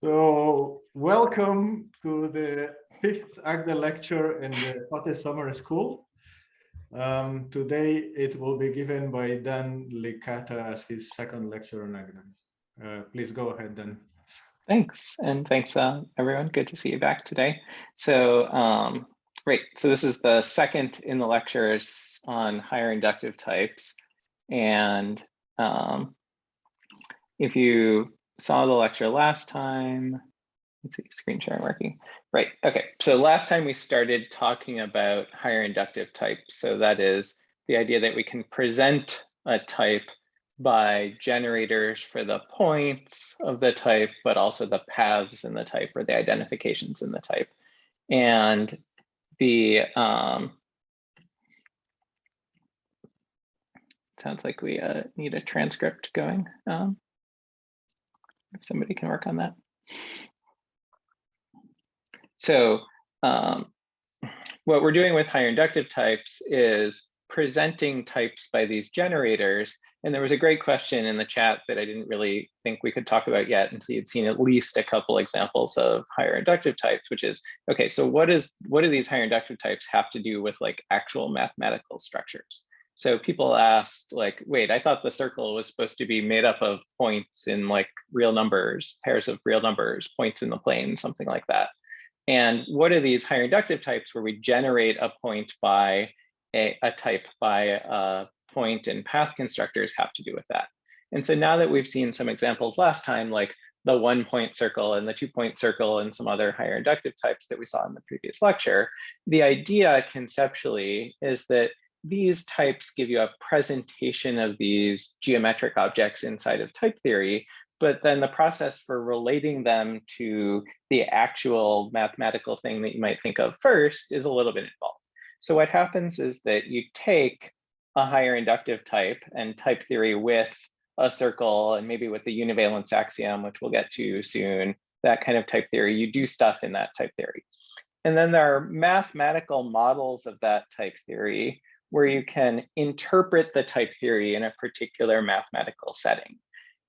So, welcome to the 5th AGDA lecture in the Fateh Summer School. Today it will be given by Dan Licata as his second lecture on AGDA. Please go ahead, Dan. Thanks, and thanks everyone. Good to see you back today. So, great. So this is the second in the lectures on higher inductive types. And if you saw the lecture last time, let's see, screen sharing working. Right, okay. So last time we started talking about higher inductive types. So that is the idea that we can present a type by generators for the points of the type, but also the paths in the type or the identifications in the type. And the sounds like we need a transcript going. If somebody can work on that. So what we're doing with higher inductive types is presenting types by these generators. And there was a great question in the chat that I didn't really think we could talk about yet until you'd seen at least a couple examples of higher inductive types, which is, okay, so what do these higher inductive types have to do with like actual mathematical structures? So people asked like, wait, I thought the circle was supposed to be made up of points in like real numbers, pairs of real numbers, points in the plane, something like that. And what are these higher inductive types where we generate a point by a type by a point and path constructors have to do with that? And so now that we've seen some examples last time, like the 1-point circle and the 2-point circle and some other higher inductive types that we saw in the previous lecture, the idea conceptually is that these types give you a presentation of these geometric objects inside of type theory, but then the process for relating them to the actual mathematical thing that you might think of first is a little bit involved. So what happens is that you take a higher inductive type and type theory with a circle and maybe with the univalence axiom, which we'll get to soon, that kind of type theory, you do stuff in that type theory. And then there are mathematical models of that type theory where you can interpret the type theory in a particular mathematical setting.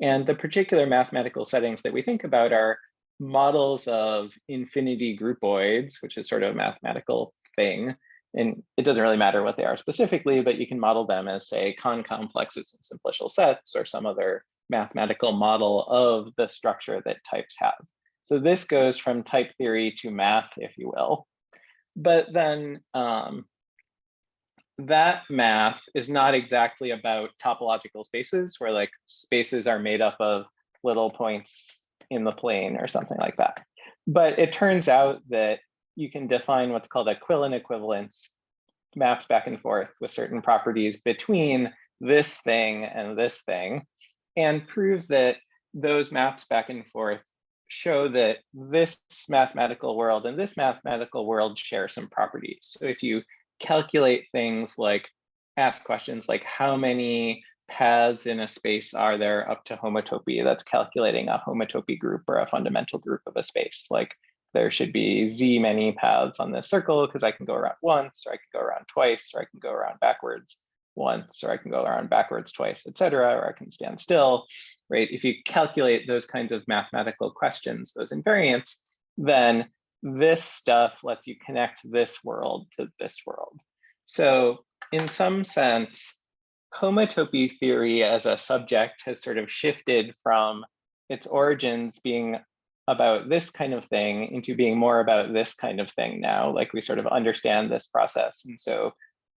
And the particular mathematical settings that we think about are models of infinity groupoids, which is sort of a mathematical thing. And it doesn't really matter what they are specifically, but you can model them as, say, Kohn complexes and simplicial sets or some other mathematical model of the structure that types have. So this goes from type theory to math, if you will. But then that math is not exactly about topological spaces where like spaces are made up of little points in the plane or something like that. But it turns out that you can define what's called a Quillen equivalence, maps back and forth with certain properties between this thing and this thing, and prove that those maps back and forth show that this mathematical world and this mathematical world share some properties. So if you calculate things like, ask questions like how many paths in a space are there up to homotopy, that's calculating a homotopy group or a fundamental group of a space. Like there should be z many paths on this circle because I can go around once, or I can go around twice, or I can go around backwards once, or I can go around backwards twice, etc., or I can stand still, right? If you calculate those kinds of mathematical questions, those invariants, then this stuff lets you connect this world to this world. So in some sense, homotopy theory as a subject has sort of shifted from its origins being about this kind of thing into being more about this kind of thing now. Like we sort of understand this process. And so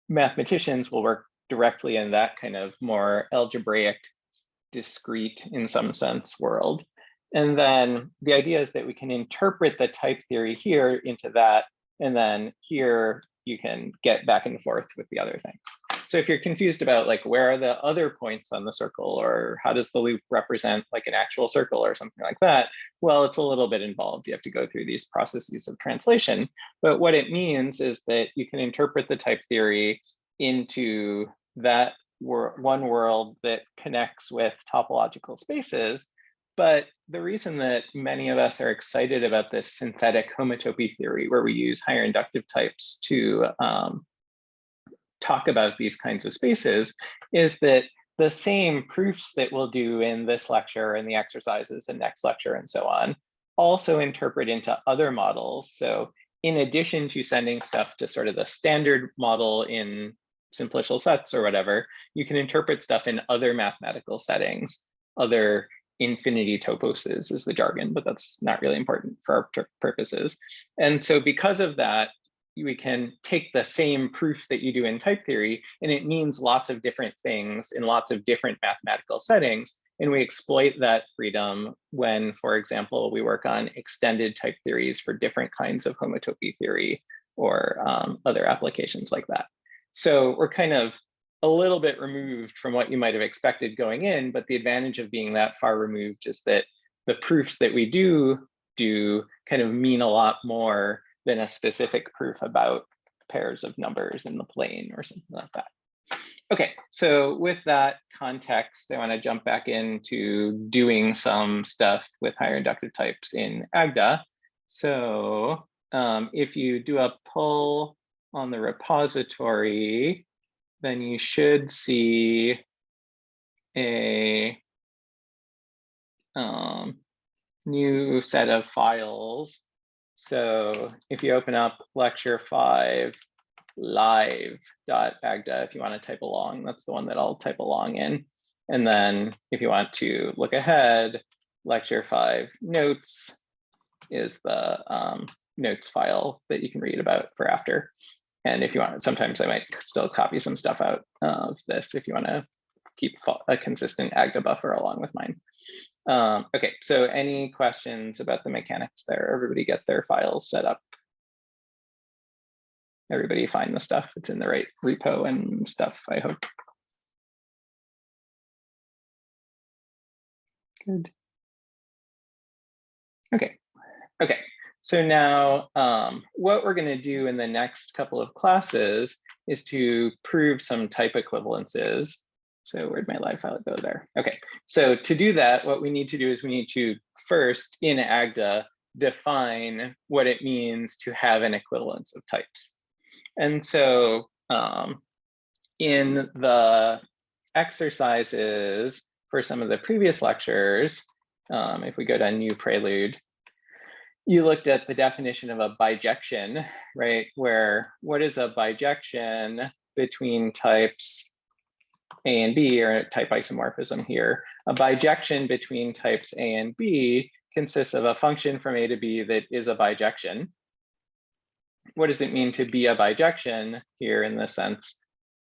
mathematicians will work directly in that kind of more algebraic, discrete, in some sense, world. And then the idea is that we can interpret the type theory here into that, and then here you can get back and forth with the other things. So if you're confused about like where are the other points on the circle, or how does the loop represent like an actual circle or something like that, well, it's a little bit involved. You have to go through these processes of translation. But what it means is that you can interpret the type theory into that one world that connects with topological spaces. But the reason that many of us are excited about this synthetic homotopy theory, where we use higher inductive types to talk about these kinds of spaces, is that the same proofs that we'll do in this lecture and the exercises and next lecture and so on also interpret into other models. So in addition to sending stuff to sort of the standard model in simplicial sets or whatever, you can interpret stuff in other mathematical settings, other infinity toposes is the jargon, but that's not really important for our purposes. And so because of that, we can take the same proof that you do in type theory, and it means lots of different things in lots of different mathematical settings. And we exploit that freedom when, for example, we work on extended type theories for different kinds of homotopy theory or other applications like that. So we're kind of a little bit removed from what you might have expected going in, but the advantage of being that far removed is that the proofs that we do kind of mean a lot more than a specific proof about pairs of numbers in the plane or something like that. Okay, so with that context, I want to jump back into doing some stuff with higher inductive types in Agda. So if you do a pull on the repository, then you should see a new set of files. So if you open up lecture 5 live.agda, if you want to type along, that's the one that I'll type along in. And then if you want to look ahead, lecture 5 notes is the notes file that you can read about for after. And if you want, sometimes I might still copy some stuff out of this if you want to keep a consistent Agda buffer along with mine. Okay, so any questions about the mechanics there? Everybody get their files set up. Everybody find the stuff. It's in the right repo and stuff, I hope. Good. Okay. So now what we're going to do in the next couple of classes is to prove some type equivalences. So where'd my live file go there? Okay, so to do that, what we need to do is we need to first in Agda define what it means to have an equivalence of types. And so in the exercises for some of the previous lectures, if we go to new prelude, you looked at the definition of a bijection, right? Where what is a bijection between types A and B, or type isomorphism here? A bijection between types A and B consists of a function from A to B that is a bijection. What does it mean to be a bijection here in this sense?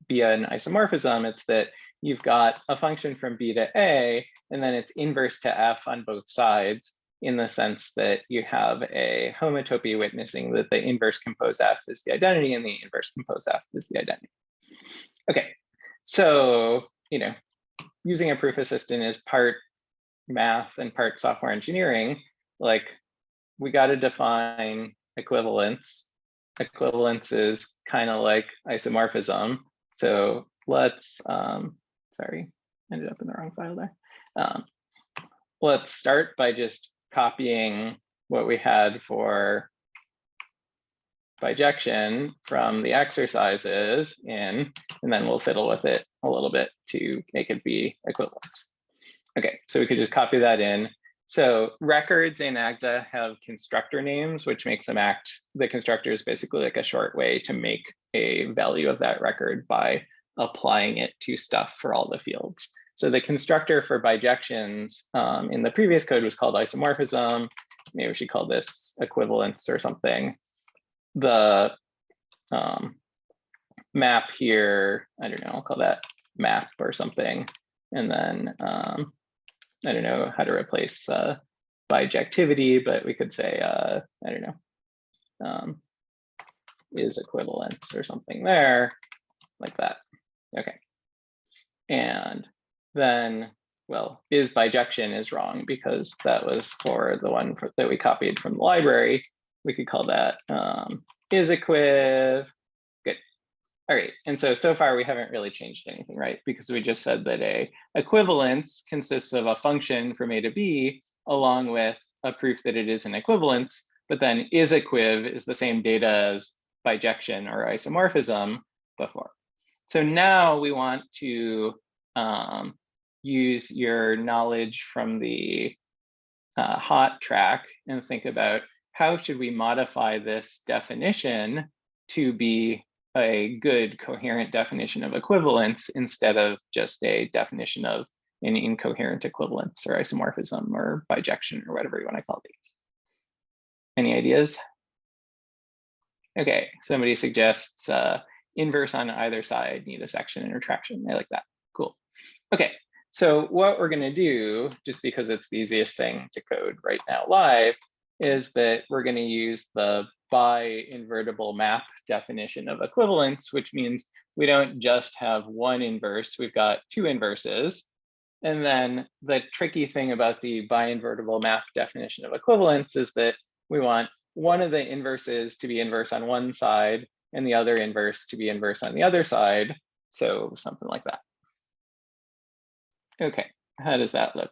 Be an isomorphism, it's that you've got a function from B to A, and then it's inverse to F on both sides, in the sense that you have a homotopy witnessing that the inverse compose F is the identity and the inverse compose F is the identity. Okay, so, using a proof assistant is part math and part software engineering. Like, we got to define equivalence. Equivalence is kind of like isomorphism. So let's, sorry, ended up in the wrong file there. Let's start by just copying what we had for bijection from the exercises in, and then we'll fiddle with it a little bit to make it be equivalence. Okay, so we could just copy that in. So records in Agda have constructor names, which makes them act, the constructor is basically like a short way to make a value of that record by applying it to stuff for all the fields. So the constructor for bijections in the previous code was called isomorphism. Maybe we should call this equivalence or something. The map here, I don't know, I'll call that map or something. And then I don't know how to replace bijectivity, but we could say, I don't know, is equivalence or something there, like that. Okay. And then, well, is bijection is wrong because that was for the one that we copied from the library. We could call that is equiv. Good. All right. And so far we haven't really changed anything, right? Because we just said that a equivalence consists of a function from A to B along with a proof that it is an equivalence, but then is equiv is the same data as bijection or isomorphism before. So now we want to use your knowledge from the hot track and think about how should we modify this definition to be a good coherent definition of equivalence instead of just a definition of an incoherent equivalence or isomorphism or bijection or whatever you want to call these. Any ideas? Okay, somebody suggests inverse on either side, need a section and retraction. I like that. Cool. Okay, so what we're going to do, just because it's the easiest thing to code right now live, is that we're going to use the bi-invertible map definition of equivalence, which means we don't just have one inverse, we've got two inverses. And then the tricky thing about the bi-invertible map definition of equivalence is that we want one of the inverses to be inverse on one side and the other inverse to be inverse on the other side. So something like that. Okay, how does that look?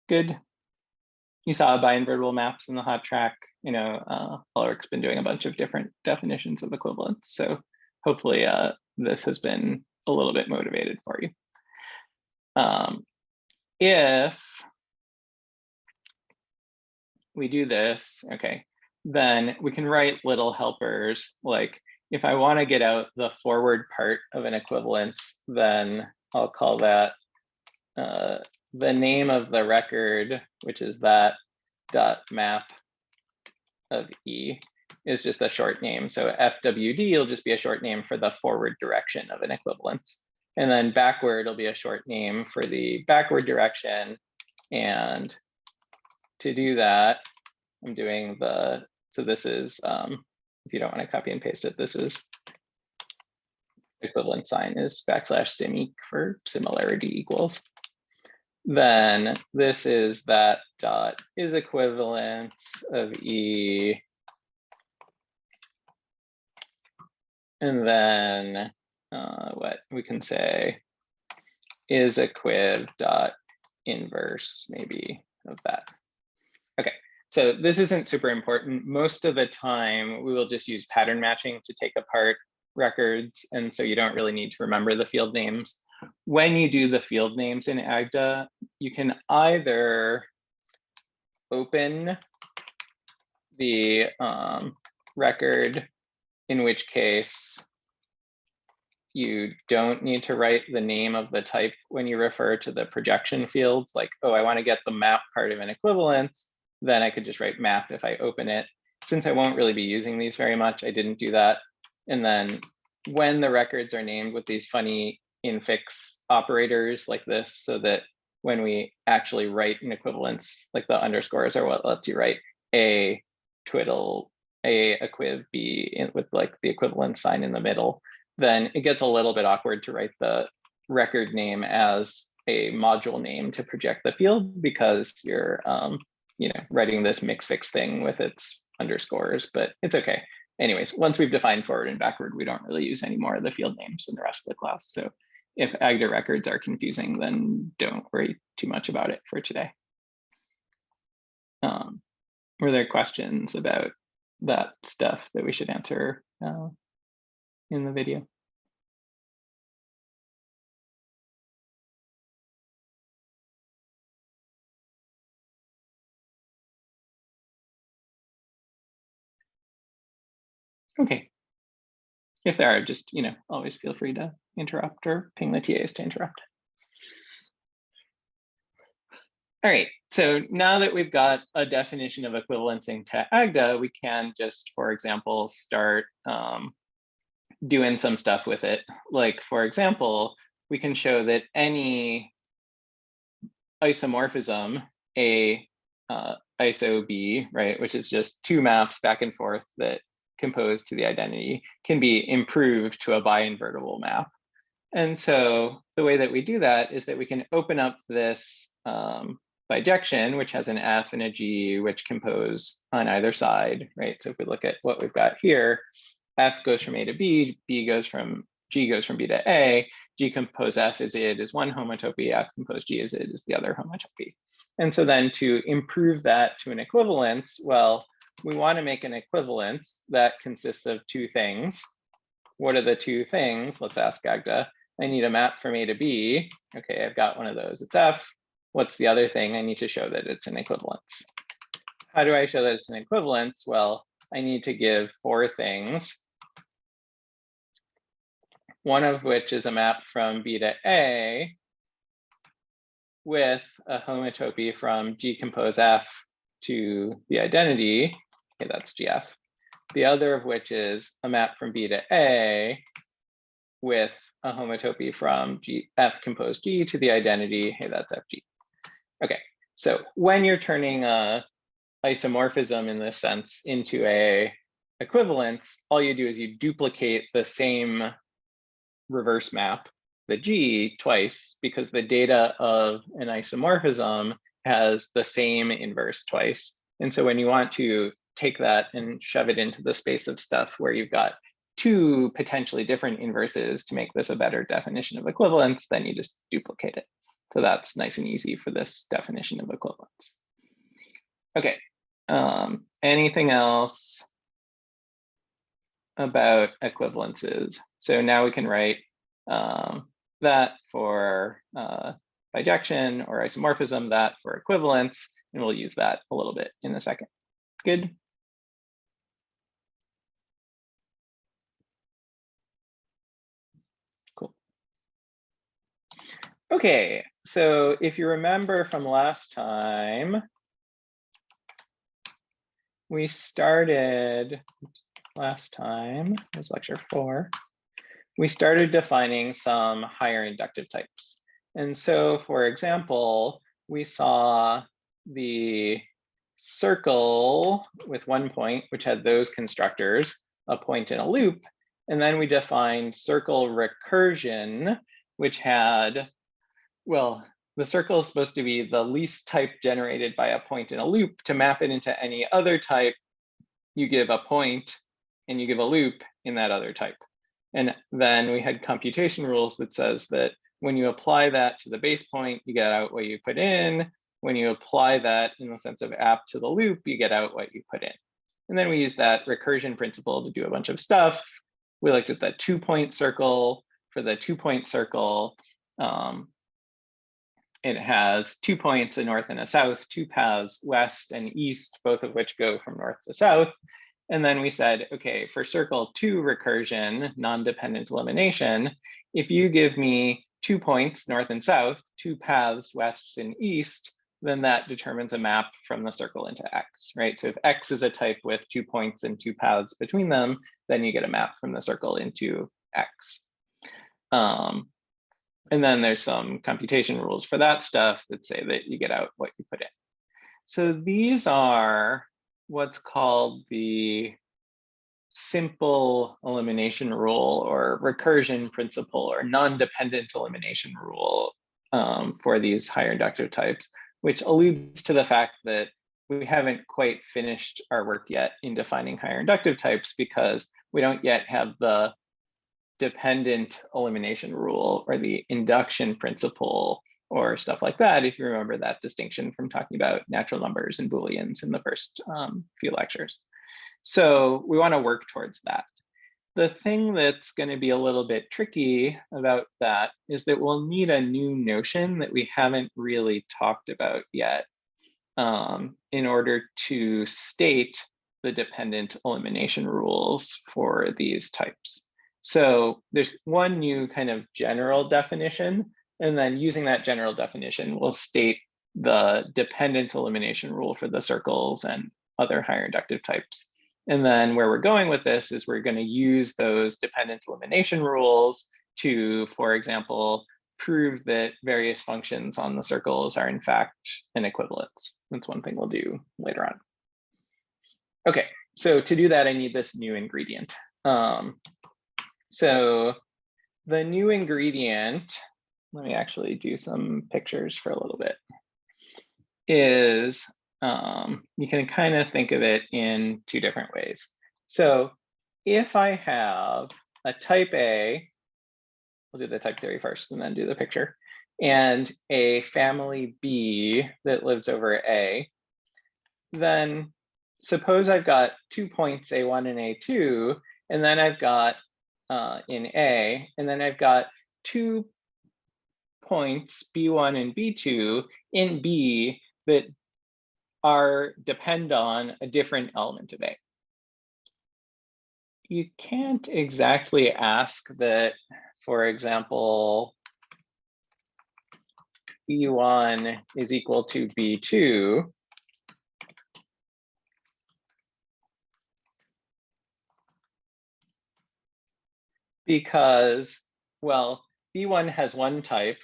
Good. You saw bi-invertible maps in the hot track. You know, Ulrich's been doing a bunch of different definitions of equivalence. So hopefully this has been a little bit motivated for you. If we do this, okay, then we can write little helpers. Like if I want to get out the forward part of an equivalence, then I'll call that the name of the record, which is that dot map of E, is just a short name. So FWD will just be a short name for the forward direction of an equivalence. And then backward will be a short name for the backward direction. And to do that, I'm doing the, so this is, if you don't want to copy and paste it, this is equivalent sign is \sim for similarity equals. Then this is that dot is equivalence of E. And then what we can say is equiv dot inverse maybe of that. Okay, so this isn't super important. Most of the time we will just use pattern matching to take apart records. And so you don't really need to remember the field names. When you do the field names in Agda, you can either open the record, in which case you don't need to write the name of the type when you refer to the projection fields, like, oh, I want to get the map part of an equivalence, then I could just write map if I open it. Since I won't really be using these very much, I didn't do that. And then when the records are named with these funny infix operators like this, so that when we actually write an equivalence, like the underscores are what lets you write a twiddle, a equiv b with like the equivalent sign in the middle, then it gets a little bit awkward to write the record name as a module name to project the field, because you're you know, writing this mix fix thing with its underscores, but it's okay. Anyways, once we've defined forward and backward, we don't really use any more of the field names in the rest of the class. So if Agda records are confusing, then don't worry too much about it for today. Were there questions about that stuff that we should answer in the video? Okay. If there are, just, you know, always feel free to interrupt or ping the TAs to interrupt. All right, so now that we've got a definition of equivalencing to Agda, we can just, for example, start doing some stuff with it. Like, for example, we can show that any isomorphism, A iso B, right, which is just two maps back and forth that compose to the identity, can be improved to a bi-invertible map. And so the way that we do that is that we can open up this bijection, which has an F and a G, which compose on either side, right? So if we look at what we've got here, F goes from A to B, G goes from B to A, G compose F as id is one homotopy, F compose G as id is the other homotopy. And so then to improve that to an equivalence, well, we want to make an equivalence that consists of two things. What are the two things? Let's ask Agda. I need a map from A to B. Okay, I've got one of those. It's F. What's the other thing? I need to show that it's an equivalence. How do I show that it's an equivalence? Well, I need to give four things, one of which is a map from B to A with a homotopy from G compose F to the identity. Okay, that's GF. The other of which is a map from B to A with a homotopy from F compose G to the identity. Hey, that's FG. Okay, so when you're turning a isomorphism in this sense into a equivalence, all you do is you duplicate the same reverse map, the G, twice, because the data of an isomorphism has the same inverse twice. And so when you want to take that and shove it into the space of stuff where you've got two potentially different inverses to make this a better definition of equivalence, then you just duplicate it. So that's nice and easy for this definition of equivalence. Okay, anything else about equivalences? So now we can write that for bijection or isomorphism, that for equivalence, and we'll use that a little bit in a second. Good. Cool. Okay, so if you remember from last time, we started was lecture 4. We started defining some higher inductive types. And so, for example, we saw the circle with one point, which had those constructors, a point and a loop. And then we defined circle recursion, which had, well, the circle is supposed to be the least type generated by a point in a loop. To map it into any other type, you give a point and you give a loop in that other type. And then we had computation rules that says that when you apply that to the base point, you get out what you put in. When you apply that in the sense of app to the loop, you get out what you put in. And then we use that recursion principle to do a bunch of stuff. We looked at the 2-point circle. For the 2-point circle, it has 2 points, a north and a south, 2 paths, west and east, both of which go from north to south. And then we said, okay, for circle 2 recursion, non-dependent elimination, if you give me 2 points, north and south, 2 paths, west and east, then that determines a map from the circle into X, right? So if X is a type with 2 points and 2 paths between them, then you get a map from the circle into X. And then there's some computation rules for that stuff that say that you get out what you put in. So these are what's called the simple elimination rule or recursion principle or non-dependent elimination rule for these higher inductive types, which alludes to the fact that we haven't quite finished our work yet in defining higher inductive types because we don't yet have the dependent elimination rule or the induction principle or stuff like that, if you remember that distinction from talking about natural numbers and Booleans in the first few lectures. So we want to work towards that. The thing that's going to be a little bit tricky about that is that we'll need a new notion that we haven't really talked about yet in order to state the dependent elimination rules for these types. So there's one new kind of general definition, and then using that general definition, we'll state the dependent elimination rule for the circles and other higher inductive types. And then where we're going with this is we're going to use those dependent elimination rules to, for example, prove that various functions on the circles are in fact an equivalence. That's one thing we'll do later on. Okay, so to do that, I need this new ingredient. So the new ingredient, let me actually do some pictures for a little bit, is you can kind of think of it in two different ways. So if I have a type A, we'll do the type theory first and then do the picture, and a family B that lives over A, then suppose I've got 2 points, A1 and A2, and then I've got in A, and then I've got 2 points, B1 and B2 in B that depend on a different element of A. You can't exactly ask that, for example, B1 is equal to B2 because, well, B1 has one type,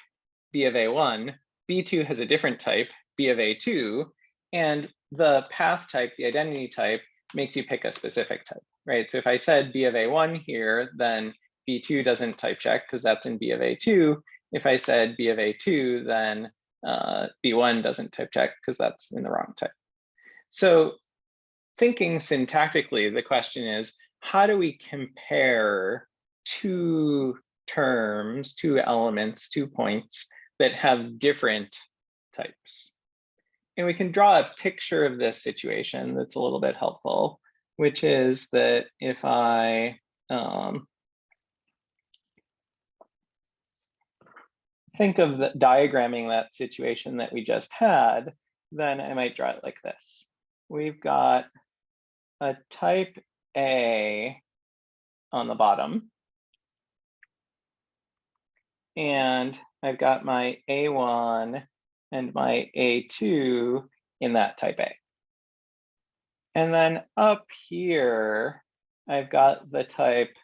B of A1, B2 has a different type, B of A2, and the path type, the identity type, makes you pick a specific type, right? So if I said B of A1 here, then B2 doesn't type check because that's in B of A2. If I said B of A2, then B1 doesn't type check because that's in the wrong type. So thinking syntactically, the question is, how do we compare two terms, two elements, 2 points that have different types? And we can draw a picture of this situation that's a little bit helpful, which is that if I think of the diagramming that situation that we just had, then I might draw it like this. We've got a type A on the bottom, and I've got my A1 and my A2 in that type A. And then up here, I've got the type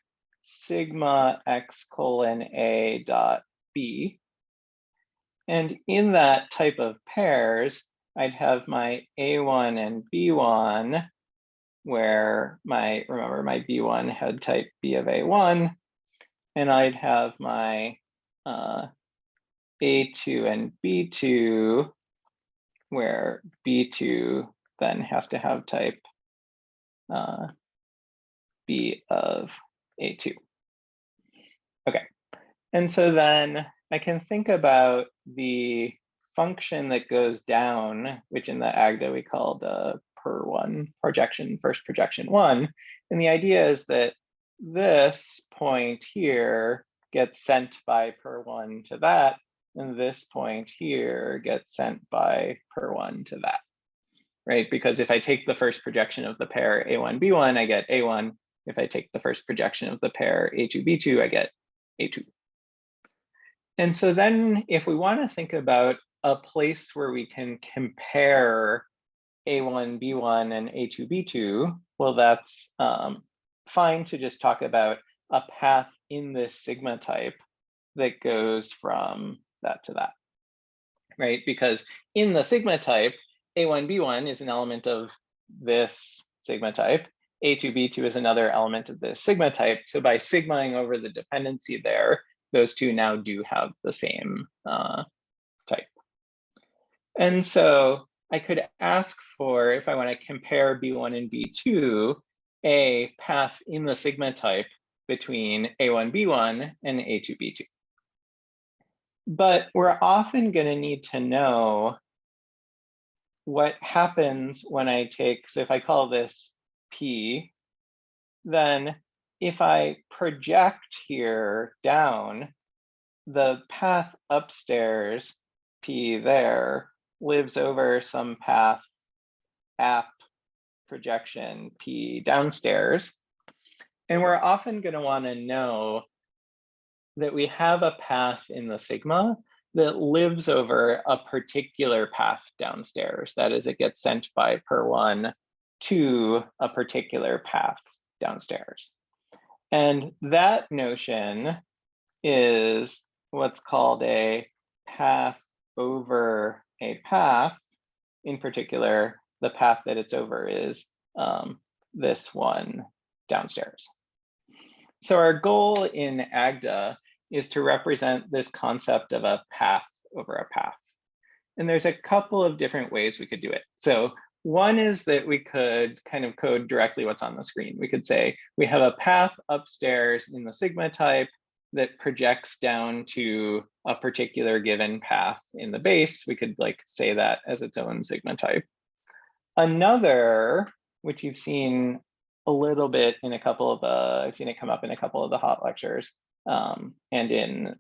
sigma x colon A dot B. And in that type of pairs, I'd have my A1 and B1, where remember my B1 had type B of A1, and I'd have my A2 and B2, where B2 then has to have type B of A2. Okay, and so then I can think about the function that goes down, which in the AGDA we call the per1 projection, first projection 1. And the idea is that this point here gets sent by per1 to that, and this point here gets sent by per1 to that, right? Because if I take the first projection of the pair A1, B1, I get A1. If I take the first projection of the pair A2, B2, I get A2. And so then if we want to think about a place where we can compare A1, B1 and A2, B2, well, that's fine to just talk about a path in this sigma type that goes from that to that, right? Because in the sigma type, A1, B1 is an element of this sigma type. A2, B2 is another element of this sigma type. So by sigmaing over the dependency there, those two now do have the same type. And so I could ask for, if I want to compare B1 and B2, a path in the sigma type between A1, B1 and A2, B2. But we're often going to need to know what happens when I take, so if I call this P, then if I project here down, the path upstairs, P there, lives over some path app projection P downstairs. And we're often going to want to know that we have a path in the sigma that lives over a particular path downstairs. That is, it gets sent by per1 to a particular path downstairs. And that notion is what's called a path over a path. In particular, the path that it's over is this one downstairs. So our goal in AGDA is to represent this concept of a path over a path. And there's a couple of different ways we could do it. So one is that we could kind of code directly what's on the screen. We could say we have a path upstairs in the sigma type that projects down to a particular given path in the base. We could like say that as its own sigma type. Another which you've seen a little bit in a couple of I've seen it come up in a couple of the hot lectures, and in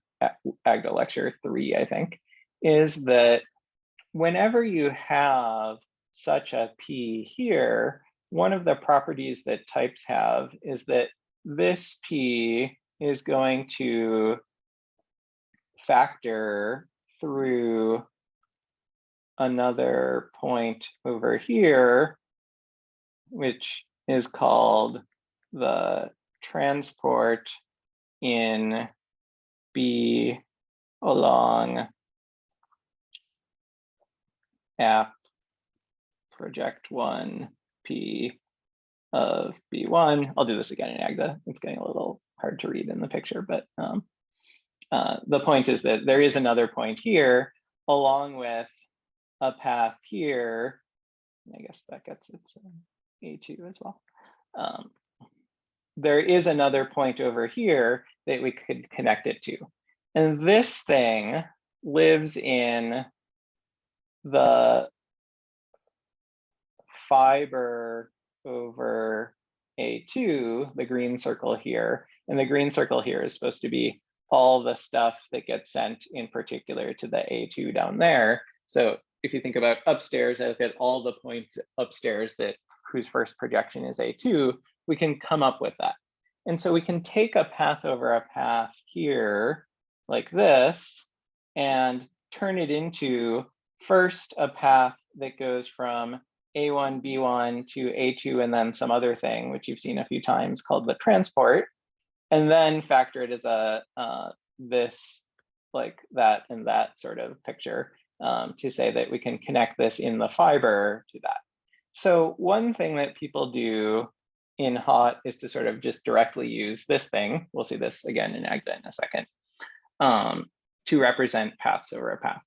Agda lecture 3, I think, is that whenever you have such a P here, one of the properties that types have is that this P is going to factor through another point over here, which is called the transport in B along app project 1 P of B1. I'll do this again in Agda. It's getting a little hard to read in the picture, but the point is that there is another point here along with a path here. I guess that gets its A2 as well. There is another point over here that we could connect it to. And this thing lives in the fiber over A2, the green circle here. And the green circle here is supposed to be all the stuff that gets sent in particular to the A2 down there. So if you think about upstairs, I look at all the points upstairs that whose first projection is A2, we can come up with that. And so we can take a path over a path here like this and turn it into first a path that goes from A1, B1 to A2 and then some other thing, which you've seen a few times called the transport, and then factor it as a this like that and that sort of picture to say that we can connect this in the fiber to that. So one thing that people do in HOT is to sort of just directly use this thing. We'll see this again in Agda in a second, to represent paths over a path.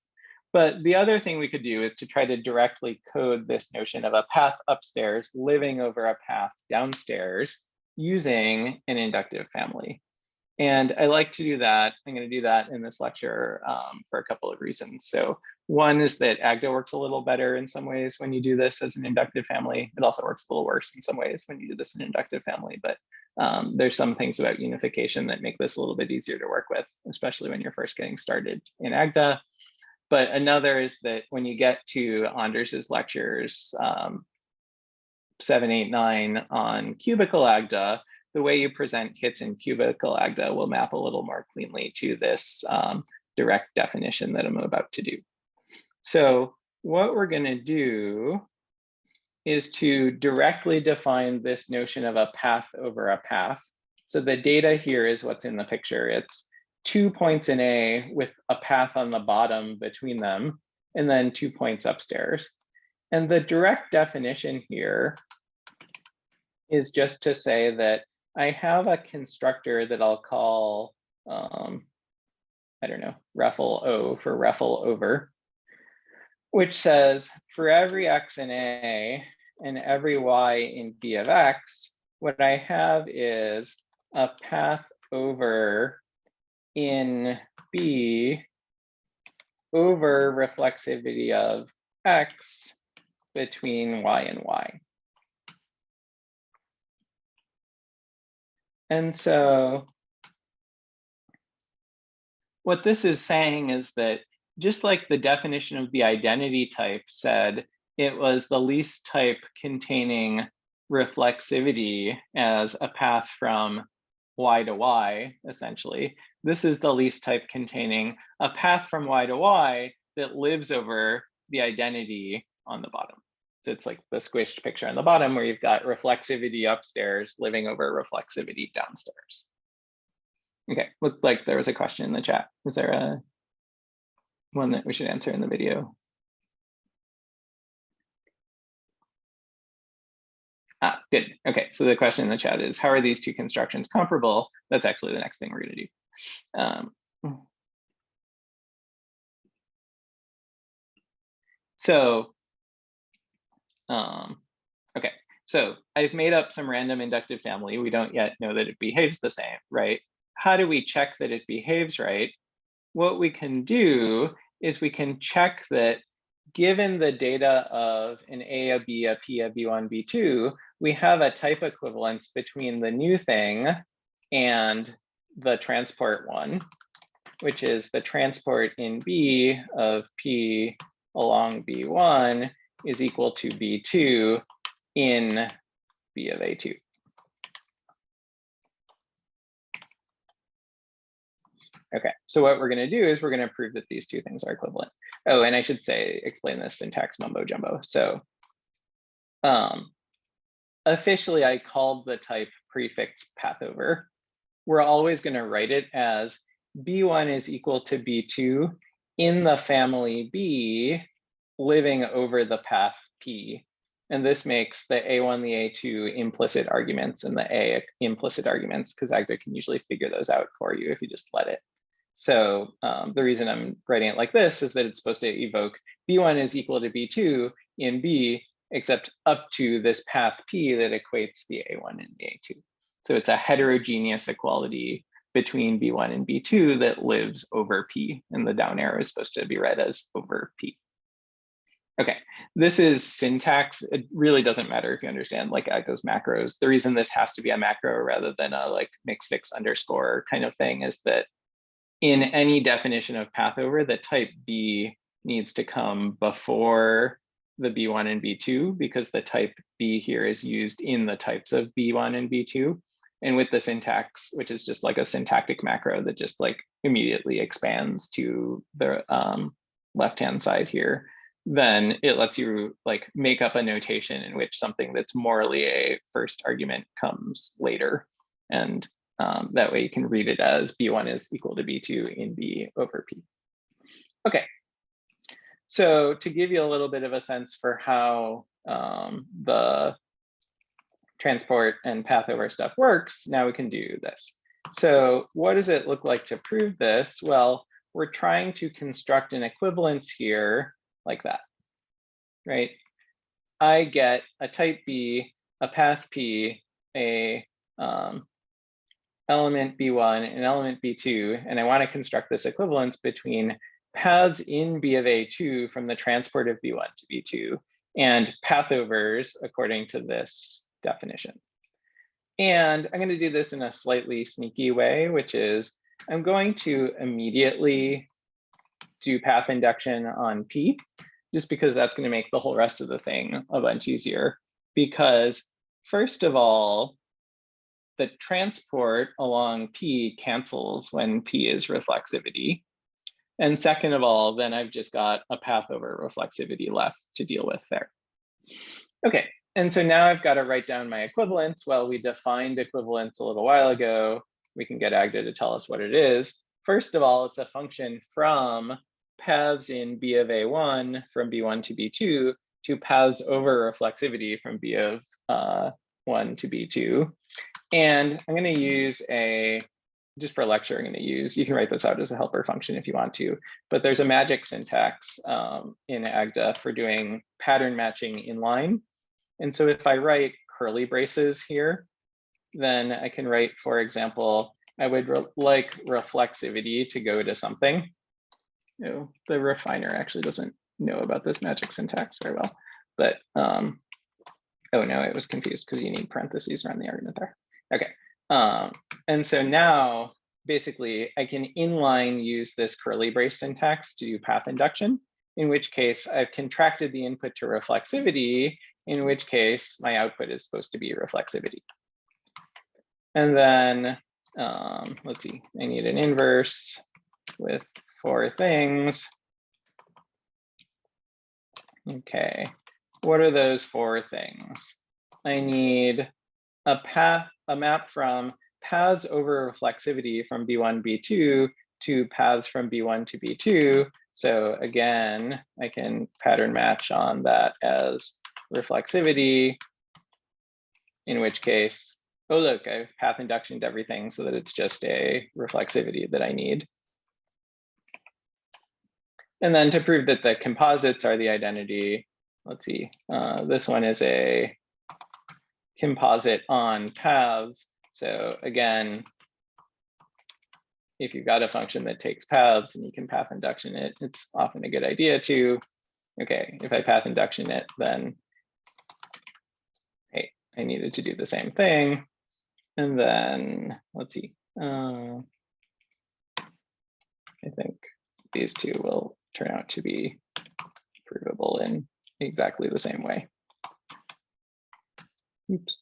But the other thing we could do is to try to directly code this notion of a path upstairs living over a path downstairs using an inductive family. And I like to do that. I'm going to do that in this lecture for a couple of reasons. So one is that Agda works a little better in some ways when you do this as an inductive family. It also works a little worse in some ways when you do this in an inductive family, but there's some things about unification that make this a little bit easier to work with, especially when you're first getting started in Agda. But another is that when you get to Anders's lectures 7, 8, 9 on cubical Agda, the way you present kits in cubical Agda will map a little more cleanly to this direct definition that I'm about to do. So what we're going to do is to directly define this notion of a path over a path. So the data here is what's in the picture. It's 2 points in A with a path on the bottom between them, and then 2 points upstairs. And the direct definition here is just to say that I have a constructor that I'll call, I don't know, REFL O for REFL over, which says for every X in A and every Y in P of X, what I have is a path over in B over reflexivity of X between Y and Y. And so what this is saying is that just like the definition of the identity type said, it was the least type containing reflexivity as a path from Y to Y, essentially. This is the least type containing a path from Y to Y that lives over the identity on the bottom. So it's like the squished picture on the bottom where you've got reflexivity upstairs living over reflexivity downstairs. Okay, looked like there was a question in the chat. Is there a one that we should answer in the video? Ah, good. Okay, so the question in the chat is, how are these two constructions comparable? That's actually the next thing we're going to do. Okay, so I've made up some random inductive family. We don't yet know that it behaves the same, right? How do we check that it behaves right? What we can do is we can check that given the data of an A, a B, a P, a B1, B2, we have a type equivalence between the new thing and the transport one, which is the transport in B of P along B1 is equal to B2 in B of A2. Okay, so what we're going to do is we're going to prove that these two things are equivalent. Oh, and I should say, explain this syntax mumbo jumbo. So officially, I called the type prefix pathover. We're always going to write it as B1 is equal to B2 in the family B living over the path P. And this makes the A1, the A2 implicit arguments and the A implicit arguments, because Agda can usually figure those out for you if you just let it. So the reason I'm writing it like this is that it's supposed to evoke B1 is equal to B2 in B, except up to this path P that equates the A1 and the A2. So it's a heterogeneous equality between B1 and B2 that lives over P, and the down arrow is supposed to be read as over P. Okay, this is syntax. It really doesn't matter if you understand like Agda's macros. The reason this has to be a macro rather than a like mixfix underscore kind of thing is that in any definition of pathover, the type B needs to come before the B1 and B2, because the type B here is used in the types of B1 and B2. And with the syntax, which is just like a syntactic macro that just like immediately expands to the left-hand side here, then it lets you like make up a notation in which something that's morally a first argument comes later. And that way you can read it as B1 is equal to B2 in B over P. Okay, so to give you a little bit of a sense for how the transport and pathover stuff works, now we can do this. So what does it look like to prove this? Well, we're trying to construct an equivalence here like that, right? I get a type B, a path P, a element B1, an element B2, and I want to construct this equivalence between paths in B of A2 from the transport of B1 to B2 and pathovers according to this definition. And I'm going to do this in a slightly sneaky way, which is I'm going to immediately do path induction on P, just because that's going to make the whole rest of the thing a bunch easier. Because first of all, the transport along P cancels when P is reflexivity. And second of all, then I've just got a path over reflexivity left to deal with there. Okay, and so now I've got to write down my equivalence. Well, we defined equivalence a little while ago. We can get Agda to tell us what it is. First of all, it's a function from paths in B of A1 from B1 to B2 to paths over reflexivity from B of 1 to B2. And I'm going to use a, just for lecture, I'm going to use, you can write this out as a helper function if you want to, but there's a magic syntax in Agda for doing pattern matching inline. And so if I write curly braces here, then I can write, for example, I would like reflexivity to go to something. You know, the refiner actually doesn't know about this magic syntax very well, but oh no, it was confused because you need parentheses around the argument there. Okay, and so now basically I can inline use this curly brace syntax to do path induction, in which case I've contracted the input to reflexivity, in which case my output is supposed to be reflexivity. And then let's see, I need an inverse with 4 things. Okay, what are those 4 things? I need a map from paths over reflexivity from B1, B2 to paths from B1 to B2. So again, I can pattern match on that as reflexivity, in which case, oh look, I've path inductioned everything so that it's just a reflexivity that I need. And then to prove that the composites are the identity, let's see, this one is a composite on paths. So again, if you've got a function that takes paths and you can path induction it, it's often a good idea to. okay, if I path induction it, then hey, I needed to do the same thing. And then let's see. I think these two will turn out to be provable in exactly the same way. Oops.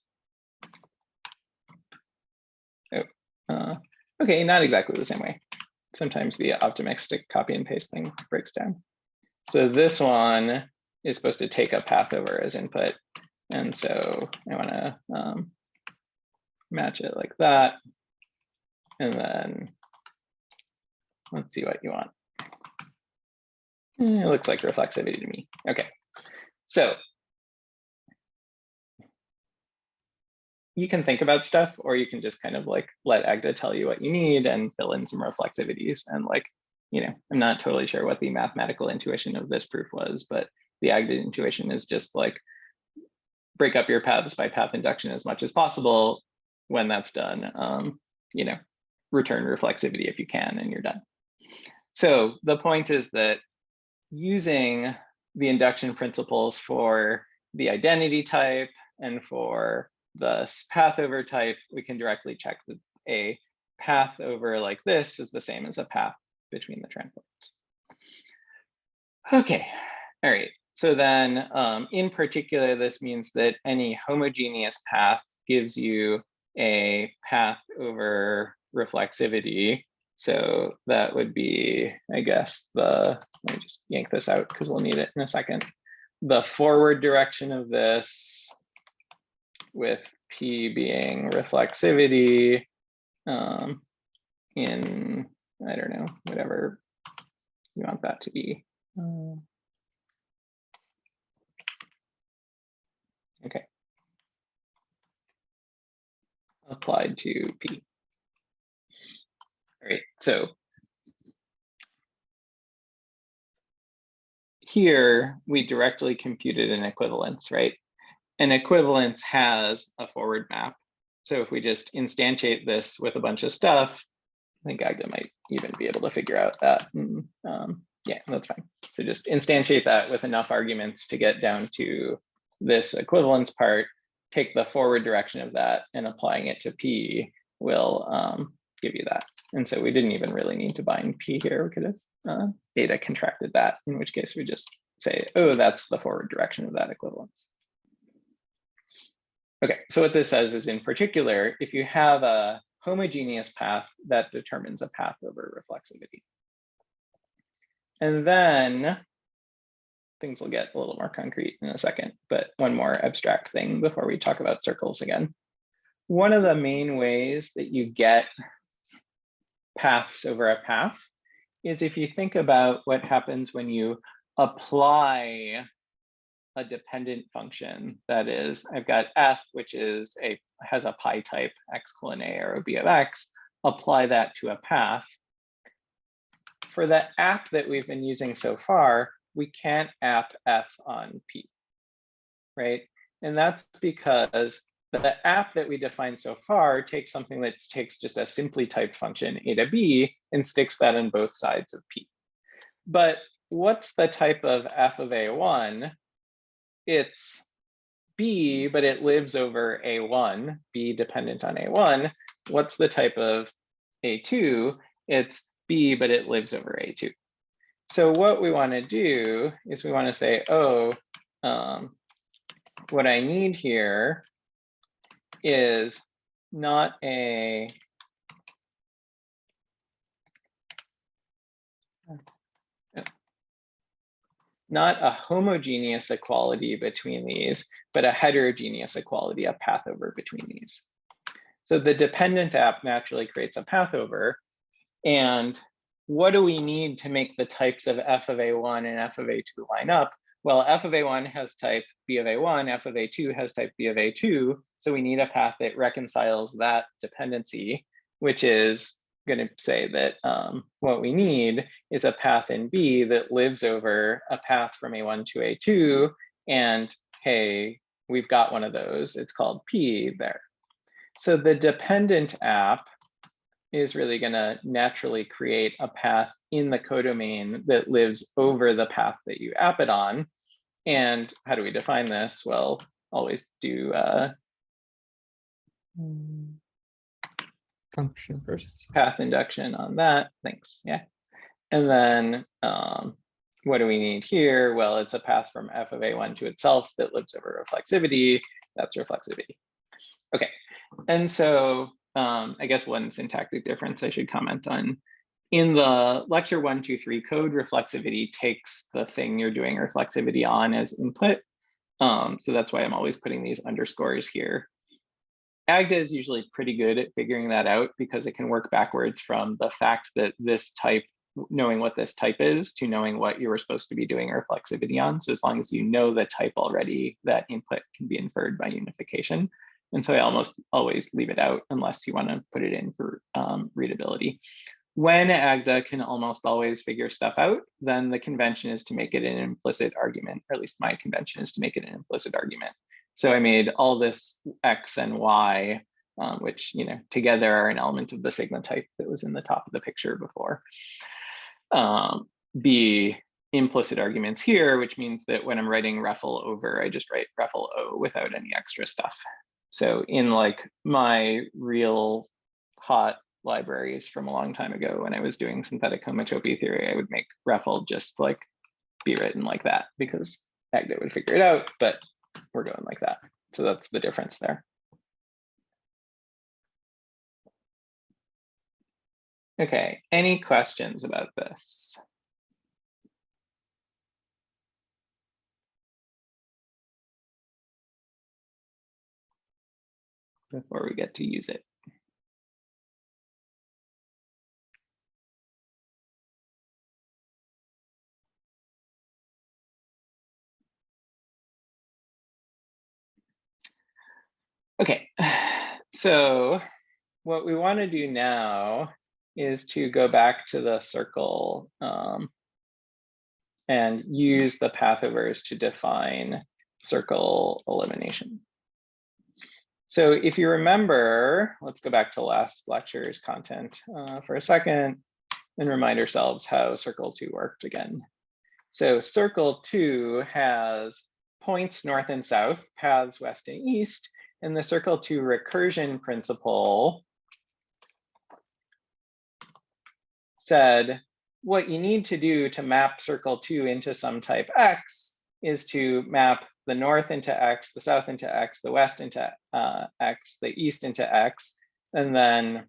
Oh, okay, not exactly the same way. Sometimes the optimistic copy and paste thing breaks down. So this one is supposed to take a path over as input. And so I want to match it like that. And then let's see what you want. It looks like reflexivity to me. Okay, so you can think about stuff, or you can just kind of like let Agda tell you what you need and fill in some reflexivities. And like, you know, I'm not totally sure what the mathematical intuition of this proof was, but the Agda intuition is just like break up your paths by path induction as much as possible. When that's done, you know, return reflexivity if you can, and you're done. So the point is that using the induction principles for the identity type and for the path over type, we can directly check that a path over like this is the same as a path between the transports. Okay, all right. So then in particular, this means that any homogeneous path gives you a path over reflexivity. So that would be, I guess, let me just yank this out because we'll need it in a second. The forward direction of this with P being reflexivity in, I don't know, whatever you want that to be. Okay. Applied to P. All right, so here we directly computed an equivalence, right? An equivalence has a forward map. So if we just instantiate this with a bunch of stuff, I think Agda might even be able to figure out that. Yeah, that's fine. So just instantiate that with enough arguments to get down to this equivalence part, take the forward direction of that, and applying it to P will give you that. And so we didn't even really need to bind P here. We could have data contracted that, in which case we just say, oh, that's the forward direction of that equivalence. Okay, so what this says is, in particular, if you have a homogeneous path, that determines a path over reflexivity. And then things will get a little more concrete in a second, but one more abstract thing before we talk about circles again. One of the main ways that you get paths over a path is if you think about what happens when you apply a dependent function. That is, I've got f, which is has a pi type x colon a arrow b of x, apply that to a path. For the app that we've been using so far, we can't app f on p, right? And that's because the app that we defined so far takes something that takes just a simply typed function a to b and sticks that on both sides of p. But what's the type of f of a1? It's b, but it lives over a1, b dependent on a1. What's the type of a2? It's b, but it lives over a2. So what we want to do is we want to say, oh, what I need here is not a homogeneous equality between these, but a heterogeneous equality, a path over between these. So the dependent app naturally creates a path over. And what do we need to make the types of f of a1 and f of a2 line up? Well, f of a1 has type b of a1, f of a2 has type b of a2. So we need a path that reconciles that dependency, which is going to say that what we need is a path in B that lives over a path from A1 to A2. And hey, we've got one of those. It's called P there. So the dependent app is really going to naturally create a path in the codomain that lives over the path that you app it on. And how do we define this? Well, always do function first. Path induction on that. Thanks. Yeah. And then what do we need here? Well, it's a path from f of a1 to itself that lives over reflexivity. That's reflexivity. Okay. And so I guess one syntactic difference I should comment on. In the lecture 1, 2, 3 code, reflexivity takes the thing you're doing reflexivity on as input. So that's why I'm always putting these underscores here. Agda is usually pretty good at figuring that out because it can work backwards from the fact that this type, knowing what this type is, to knowing what you were supposed to be doing reflexivity on. So as long as you know the type already, that input can be inferred by unification. And so I almost always leave it out unless you want to put it in for readability. When Agda can almost always figure stuff out, then the convention is to make it an implicit argument, or at least my convention is to make it an implicit argument. So I made all this X and Y, which together are an element of the sigma type that was in the top of the picture before, be implicit arguments here, which means that when I'm writing REFL over, I just write REFL O without any extra stuff. So in like my real hot libraries from a long time ago, when I was doing synthetic homotopy theory, I would make REFL just like be written like that because Agda would figure it out, but we're going like that. So that's the difference there. Okay, any questions about this? Before we get to use it. Okay, so what we want to do now is to go back to the circle and use the pathovers to define circle elimination. So if you remember, let's go back to last lecture's content for a second and remind ourselves how circle 2 worked again. So circle 2 has points north and south, paths west and east, and the circle 2 recursion principle said what you need to do to map circle 2 into some type X is to map the north into X, the south into X, the west into X, the east into X, and then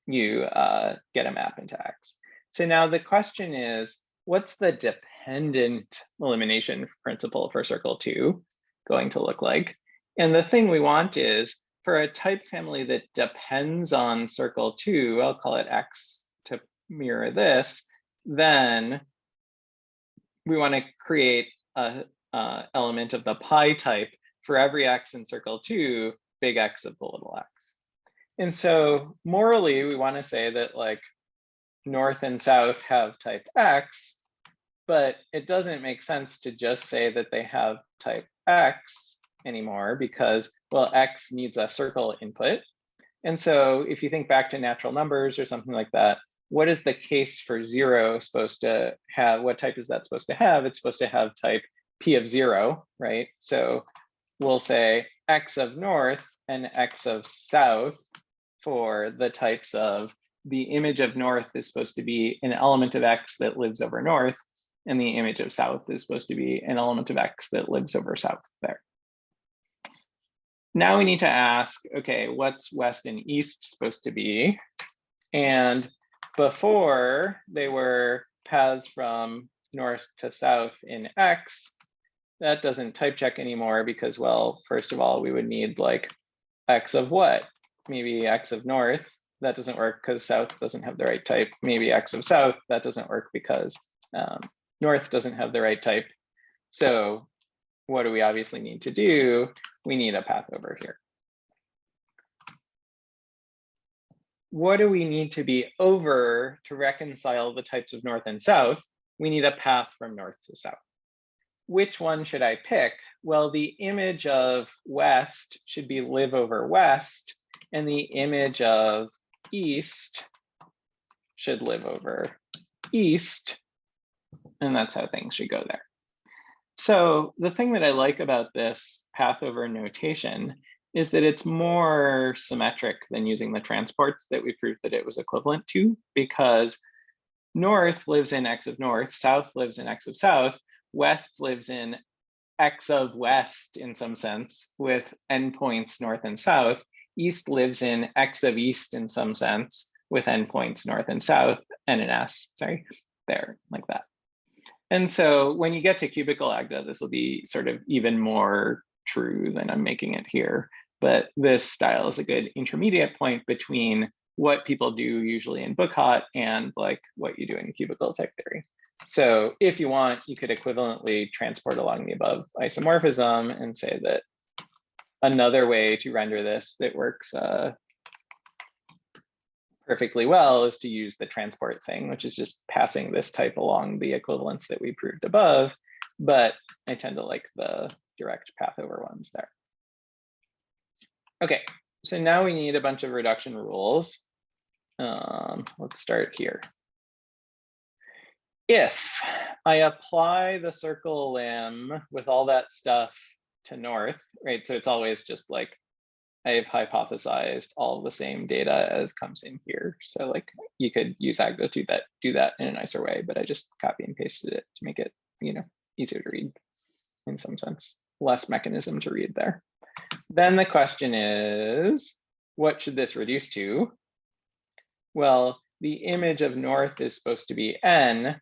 you get a map into X. So now the question is, what's the dependent elimination principle for circle 2 going to look like? And the thing we want is for a type family that depends on circle 2, I'll call it X to mirror this, then we want to create a element of the pi type for every X in circle 2, big X of the little x. And so morally, we want to say that like north and south have type X, but it doesn't make sense to just say that they have type X anymore because, well, X needs a circle input. And so if you think back to natural numbers or something like that, what is the case for 0 supposed to have? What type is that supposed to have? It's supposed to have type P of 0, right? So we'll say X of north and X of south for the types of the image of north is supposed to be an element of X that lives over north, and the image of south is supposed to be an element of X that lives over south there. Now we need to ask, okay, what's west and east supposed to be? And before they were paths from north to south in X, that doesn't type check anymore because, well, first of all, we would need like X of what? Maybe X of north. That doesn't work because south doesn't have the right type. Maybe X of south. That doesn't work because north doesn't have the right type. So what do we obviously need to do? We need a path over here. What do we need to be over to reconcile the types of north and south? We need a path from north to south. Which one should I pick? Well, the image of west should be live over west, and the image of east should live over east, and that's how things should go there. So the thing that I like about this path over notation is that it's more symmetric than using the transports that we proved that it was equivalent to, because north lives in x of north, south lives in x of south, west lives in x of west in some sense with endpoints north and south, east lives in x of east in some sense with endpoints north and south, and an s, sorry, there, like that. And so when you get to cubical agda, this will be sort of even more true than I'm making it here. But this style is a good intermediate point between what people do usually in Bookhot and like what you do in cubical tech theory. So if you want, you could equivalently transport along the above isomorphism and say that another way to render this that works perfectly well is to use the transport thing, which is just passing this type along the equivalence that we proved above. But I tend to like the direct path over ones there. Okay, so now we need a bunch of reduction rules. Let's start here. If I apply the circle limb with all that stuff to north, right? So it's always just like I've hypothesized all the same data as comes in here. So like you could use Agda to do that in a nicer way, but I just copy and pasted it to make it, you know, easier to read in some sense, less mechanism to read there. Then the question is, what should this reduce to? Well, the image of north is supposed to be n,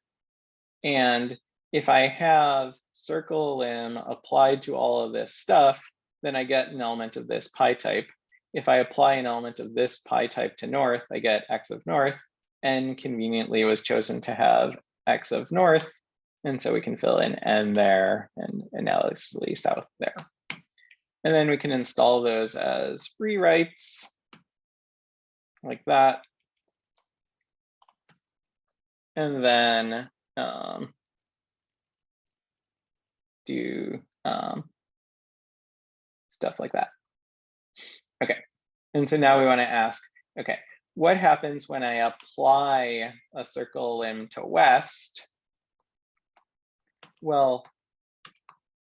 and if I have circle limb applied to all of this stuff, then I get an element of this pi type. If I apply an element of this pi type to north, I get x of north, and conveniently was chosen to have x of north. And so we can fill in n there and analogously south there. And then we can install those as rewrites like that. And then do stuff like that. Okay, and so now we want to ask, okay, what happens when I apply a circle limb to west? Well,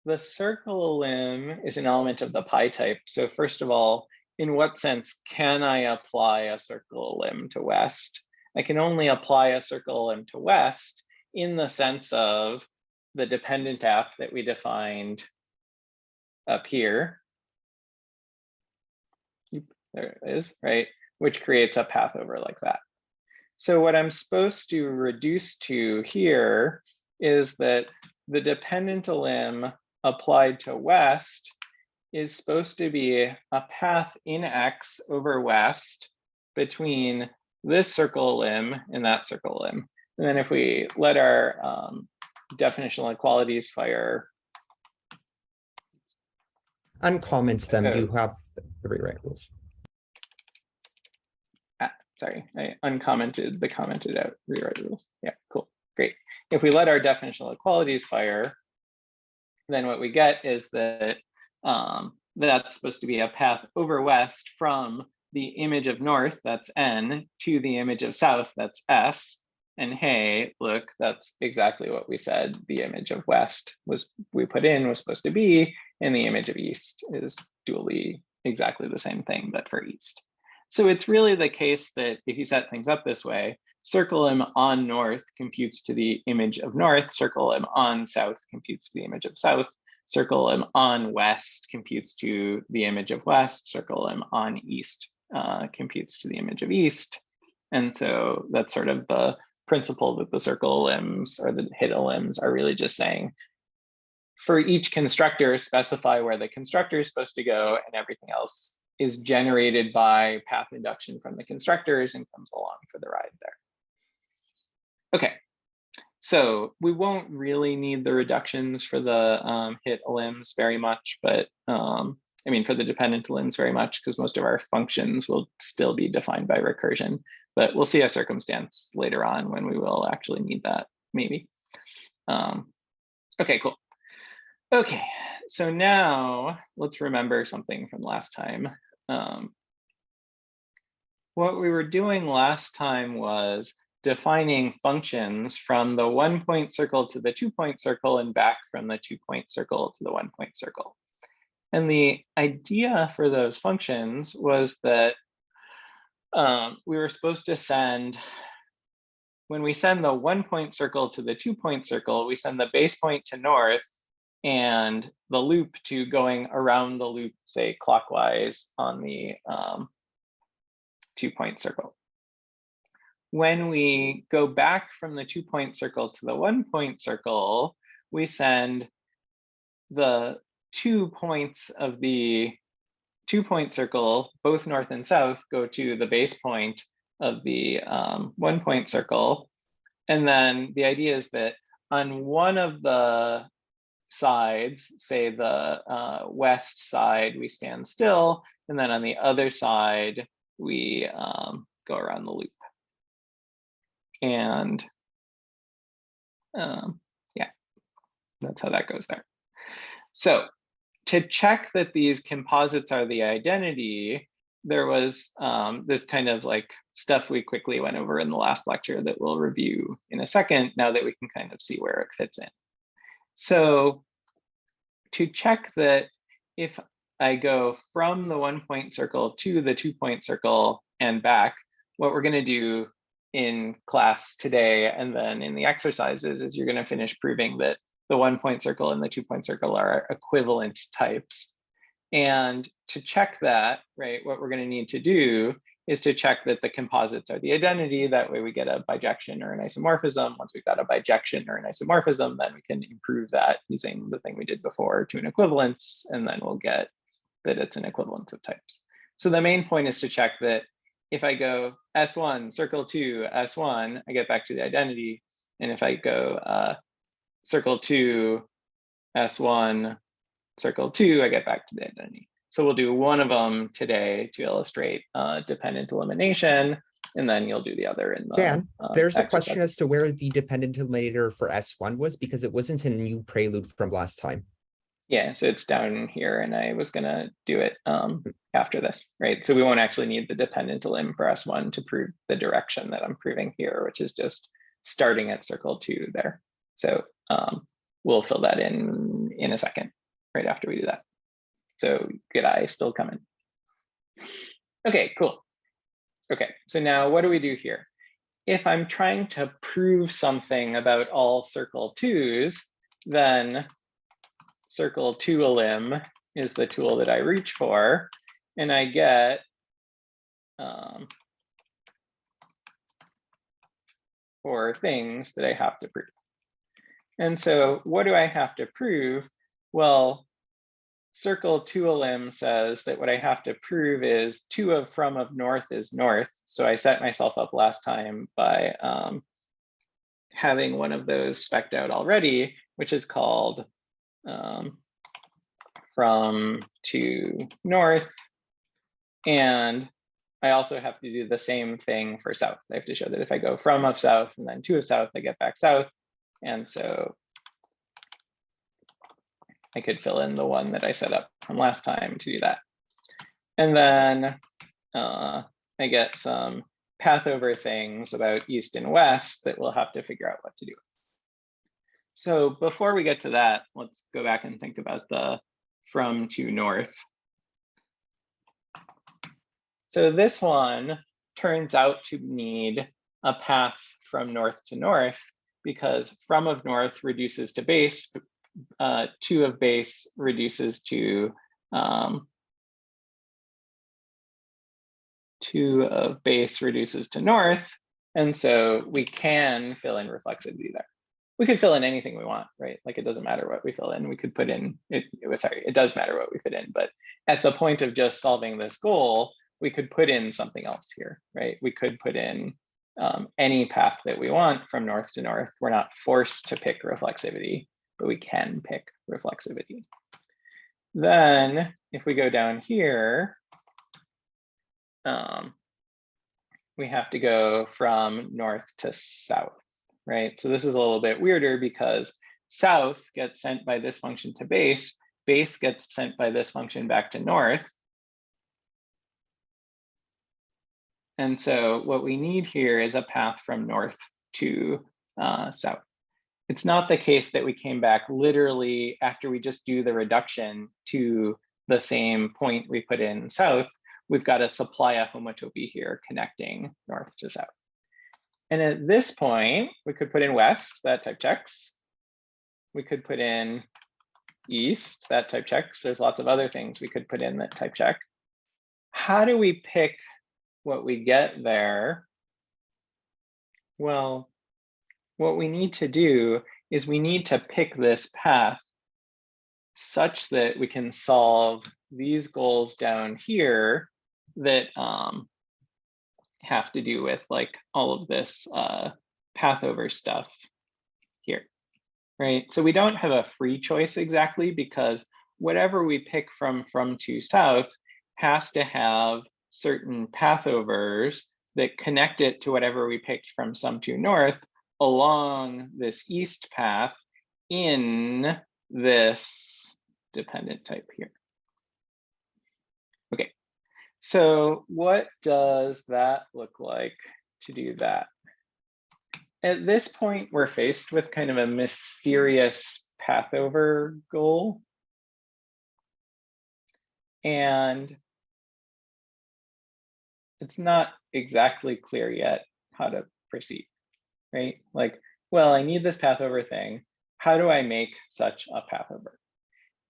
the circle limb is an element of the pi type. So first of all, in what sense can I apply a circle limb to west? I can only apply a circle limb to west in the sense of the dependent app that we defined up here. There it is, right? Which creates a path over like that. So what I'm supposed to reduce to here is that the dependent limb applied to west is supposed to be a path in X over west between this circle limb and that circle limb. And then if we let our definitional equalities fire uncomment them, you have the rewrite rules. Sorry, I uncommented the commented out rewrite rules. Yeah, cool, great. If we let our definitional equalities fire, then what we get is that that's supposed to be a path over west from the image of north, that's n, to the image of south, that's s. And hey, look, that's exactly what we said the image of west was we put in was supposed to be, and the image of east is dually exactly the same thing, but for east. So it's really the case that if you set things up this way, circle M on north computes to the image of north, circle M on south computes to the image of south, circle M on west computes to the image of west, circle M on east computes to the image of east. And so that's sort of the principle that the circle limbs or the hidden limbs are really just saying, for each constructor, specify where the constructor is supposed to go, and everything else is generated by path induction from the constructors and comes along for the ride there. Okay, so we won't really need the reductions for the hit limbs very much, but I mean for the dependent limbs very much, because most of our functions will still be defined by recursion. But we'll see a circumstance later on when we will actually need that, maybe. Okay, cool. Okay, so now let's remember something from last time. what we were doing last time was defining functions from the 1-point circle to the 2-point circle and back from the 2-point circle to the 1-point circle. And the idea for those functions was that we were supposed to send, when we send the 1-point circle to the 2-point circle, we send the base point to north and the loop to going around the loop, say clockwise on the 2-point circle. When we go back from the 2-point circle to the 1-point circle, we send the 2 points of the 2-point circle, both north and south, go to the base point of the 1-point circle. And then the idea is that on one of the sides, say the west side, we stand still, and then on the other side, we go around the loop. And yeah, that's how that goes there. So to check that these composites are the identity, there was this kind of like stuff we quickly went over in the last lecture that we'll review in a second, now that we can kind of see where it fits in. So to check that if I go from the 1-point circle to the 2-point circle and back, what we're going to do in class today and then in the exercises is you're going to finish proving that the 1-point circle and the 2-point circle are equivalent types. And to check that, right, what we're going to need to do is to check that the composites are the identity. That way we get a bijection or an isomorphism. Once we've got a bijection or an isomorphism, then we can improve that using the thing we did before to an equivalence, and then we'll get that it's an equivalence of types. So the main point is to check that if I go S1, circle 2, S1, I get back to the identity. And if I go circle 2, S1, circle 2, I get back to the identity. So we'll do one of them today to illustrate dependent elimination, and then you'll do the other in the Dan, there's a exercise. question as to where the dependent eliminator for S1 was, because it wasn't a new prelude from last time. Yeah, so it's down here, and I was gonna do it after this, right? So we won't actually need the dependent elim for S1 to prove the direction that I'm proving here, which is just starting at circle 2 there. So we'll fill that in a second, right after we do that. So good eye, still coming. Okay, cool. Okay, so now what do we do here? If I'm trying to prove something about all circle 2s, then circle 2 elim is the tool that I reach for, and I get four things that I have to prove. And so what do I have to prove? Well, circle 2 elim says that what I have to prove is 2 of from of north is north. So I set myself up last time by having one of those spec'd out already, which is called from to north. And I also have to do the same thing for south. I have to show that if I go from of south and then to of south, I get back south. And so I could fill in the one that I set up from last time to do that. And then I get some path over things about east and west that we'll have to figure out what to do. So before we get to that, let's go back and think about the from to north. So this one turns out to need a path from north to north, because from of north reduces to base, 2 of base reduces to 2 of base reduces to north. And so we can fill in reflexivity there. We could fill in anything we want, right? Like it doesn't matter what we fill in. We could put in, it does matter what we fit in, but at the point of just solving this goal, we could put in something else here, right? We could put in any path that we want from north to north. We're not forced to pick reflexivity, but we can pick reflexivity. Then if we go down here, we have to go from north to south, right? So this is a little bit weirder because south gets sent by this function to base, base gets sent by this function back to north. And so what we need here is a path from north to south. It's not the case that we came back literally after we just do the reduction to the same point we put in south. We've got to supply a homotopy here connecting north to south. And at this point, we could put in west, that type checks. We could put in east, that type checks. There's lots of other things we could put in that type check. How do we pick what we get there? Well, what we need to do is we need to pick this path such that we can solve these goals down here that have to do with like all of this path over stuff here, right? So we don't have a free choice exactly, because whatever we pick from to south has to have certain path overs that connect it to whatever we picked from some to north along this east path in this dependent type here. Okay, so what does that look like to do that? At this point, we're faced with kind of a mysterious path over goal. And it's not exactly clear yet how to proceed, right? Like, well, I need this path over thing. How do I make such a path over?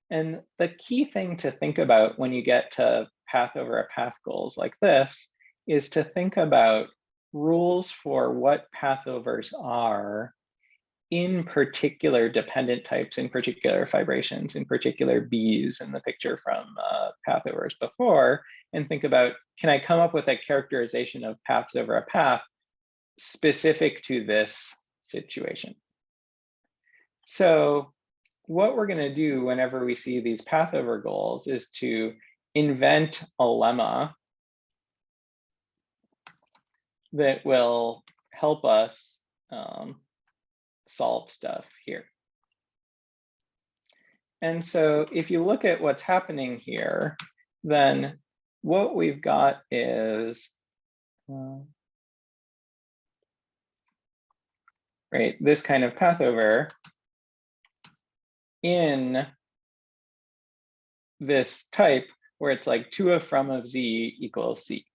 And the key thing to think about when you get to path over a path goals like this is to think about rules for what path overs are in particular dependent types, in particular fibrations, in particular B's in the picture from path overs before, and think about, can I come up with a characterization of paths over a path specific to this situation? So what we're going to do whenever we see these path over goals is to invent a lemma that will help us solve stuff here. And so if you look at what's happening here, then what we've got is, right, this kind of path over in this type where it's like 2 of from of z equals c.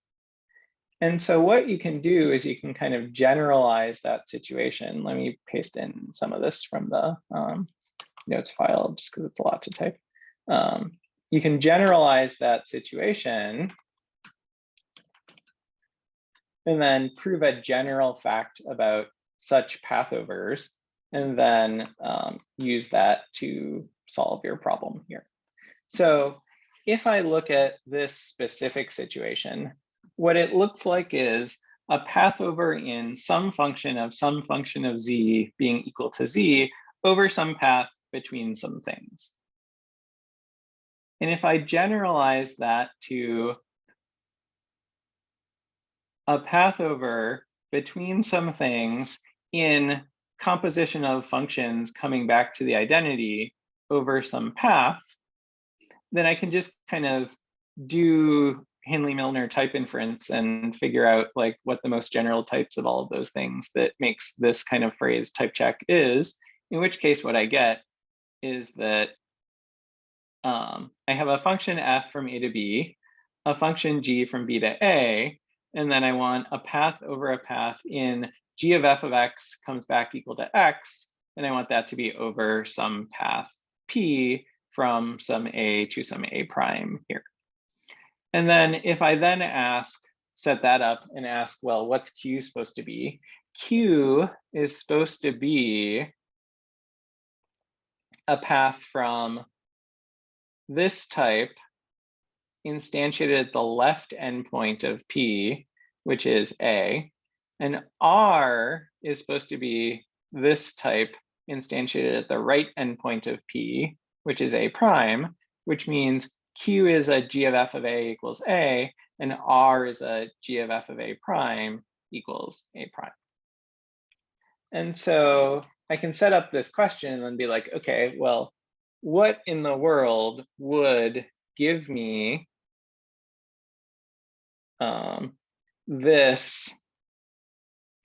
And so what you can do is you can kind of generalize that situation. Let me paste in some of this from the notes file just because it's a lot to type. You can generalize that situation and then prove a general fact about such path overs, and then use that to solve your problem here. So if I look at this specific situation, what it looks like is a path over in some function of z being equal to z over some path between some things. And if I generalize that to a path over between some things in composition of functions coming back to the identity over some path, then I can just kind of do Hindley-Milner type inference and figure out like what the most general types of all of those things that makes this kind of phrase type check is, in which case what I get is that I have a function f from a to b, a function g from b to a, and then I want a path over a path in g of f of x comes back equal to x, and I want that to be over some path p from some a to some a prime here. And then if I then set that up and ask, well, what's q supposed to be? Q is supposed to be a path from this type instantiated at the left endpoint of P, which is A, and R is supposed to be this type instantiated at the right endpoint of P, which is A prime, which means Q is a g of f of A equals A, and R is a g of f of A prime equals A prime. And so I can set up this question and be like, okay, well, what in the world would give me this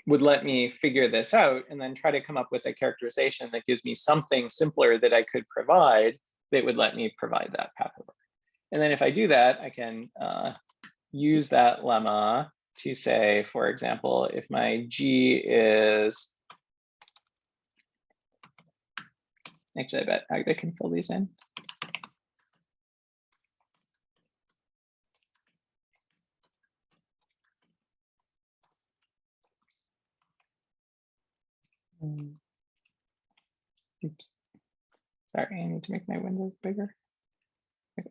would let me figure this out and then try to come up with a characterization that gives me something simpler that I could provide that would let me provide that path over. And then if I do that, I can use that lemma to say, for example, if my G is, actually, I bet Agda can fill these in. Oops. Sorry, I need to make my window bigger. Okay.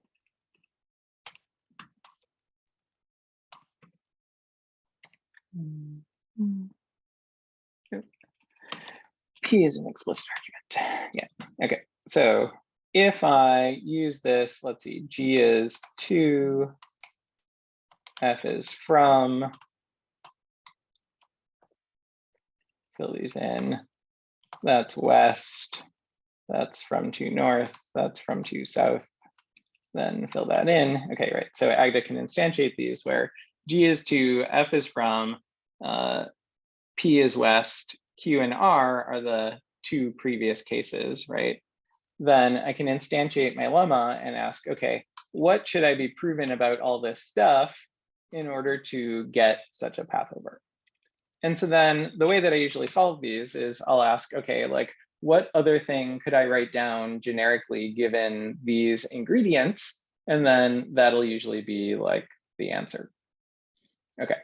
P is an explicit argument. Yeah, okay. So if I use this, let's see, G is 2, F is from, fill these in. That's west, that's from to north, that's from to south, then fill that in. Okay, right. So Agda can instantiate these where G is 2, F is from, P is west, Q and R are the 2 previous cases, right? Then I can instantiate my lemma and ask, okay, what should I be proven about all this stuff in order to get such a path over? And so then the way that I usually solve these is I'll ask, okay, like what other thing could I write down generically given these ingredients? And then that'll usually be like the answer. Okay,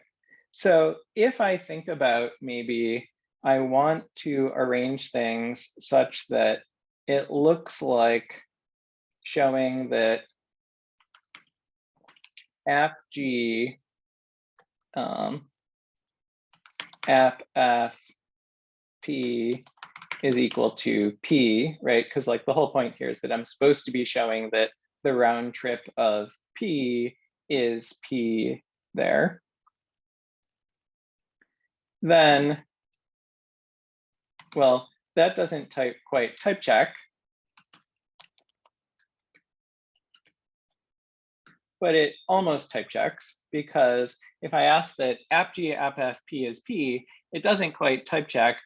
so if I think about maybe I want to arrange things such that it looks like showing that app G app F P is equal to P, right? Because like the whole point here is that I'm supposed to be showing that the round trip of P is P there. Then, well, that doesn't quite type check, but it almost type checks, because if I ask that app G app F P is P, it doesn't quite type check,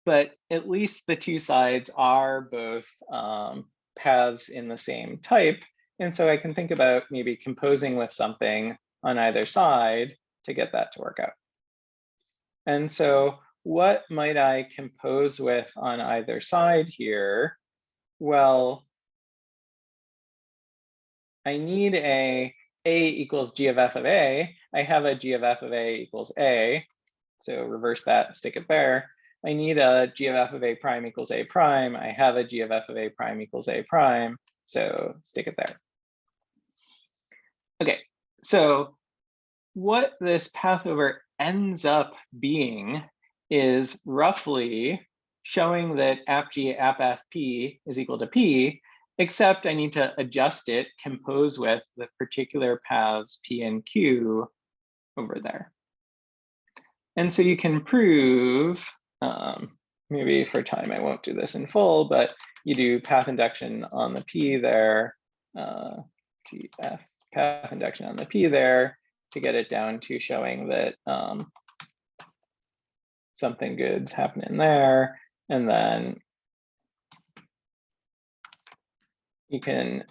but at least the 2 sides are both paths in the same type. And so I can think about maybe composing with something on either side to get that to work out. And so what might I compose with on either side here? Well, I need a equals G of F of A. I have a G of F of A equals A. So reverse that, stick it there. I need a G of F of A prime equals A prime. I have a G of F of A prime equals A prime. So stick it there. Okay, so what this path over ends up being is roughly showing that app G app F P is equal to P, except I need to adjust it, compose with the particular paths P and Q over there. And so you can prove, maybe for time I won't do this in full, but you do path induction on the P there, GF path induction on the P there to get it down to showing that something good's happening there. And then you can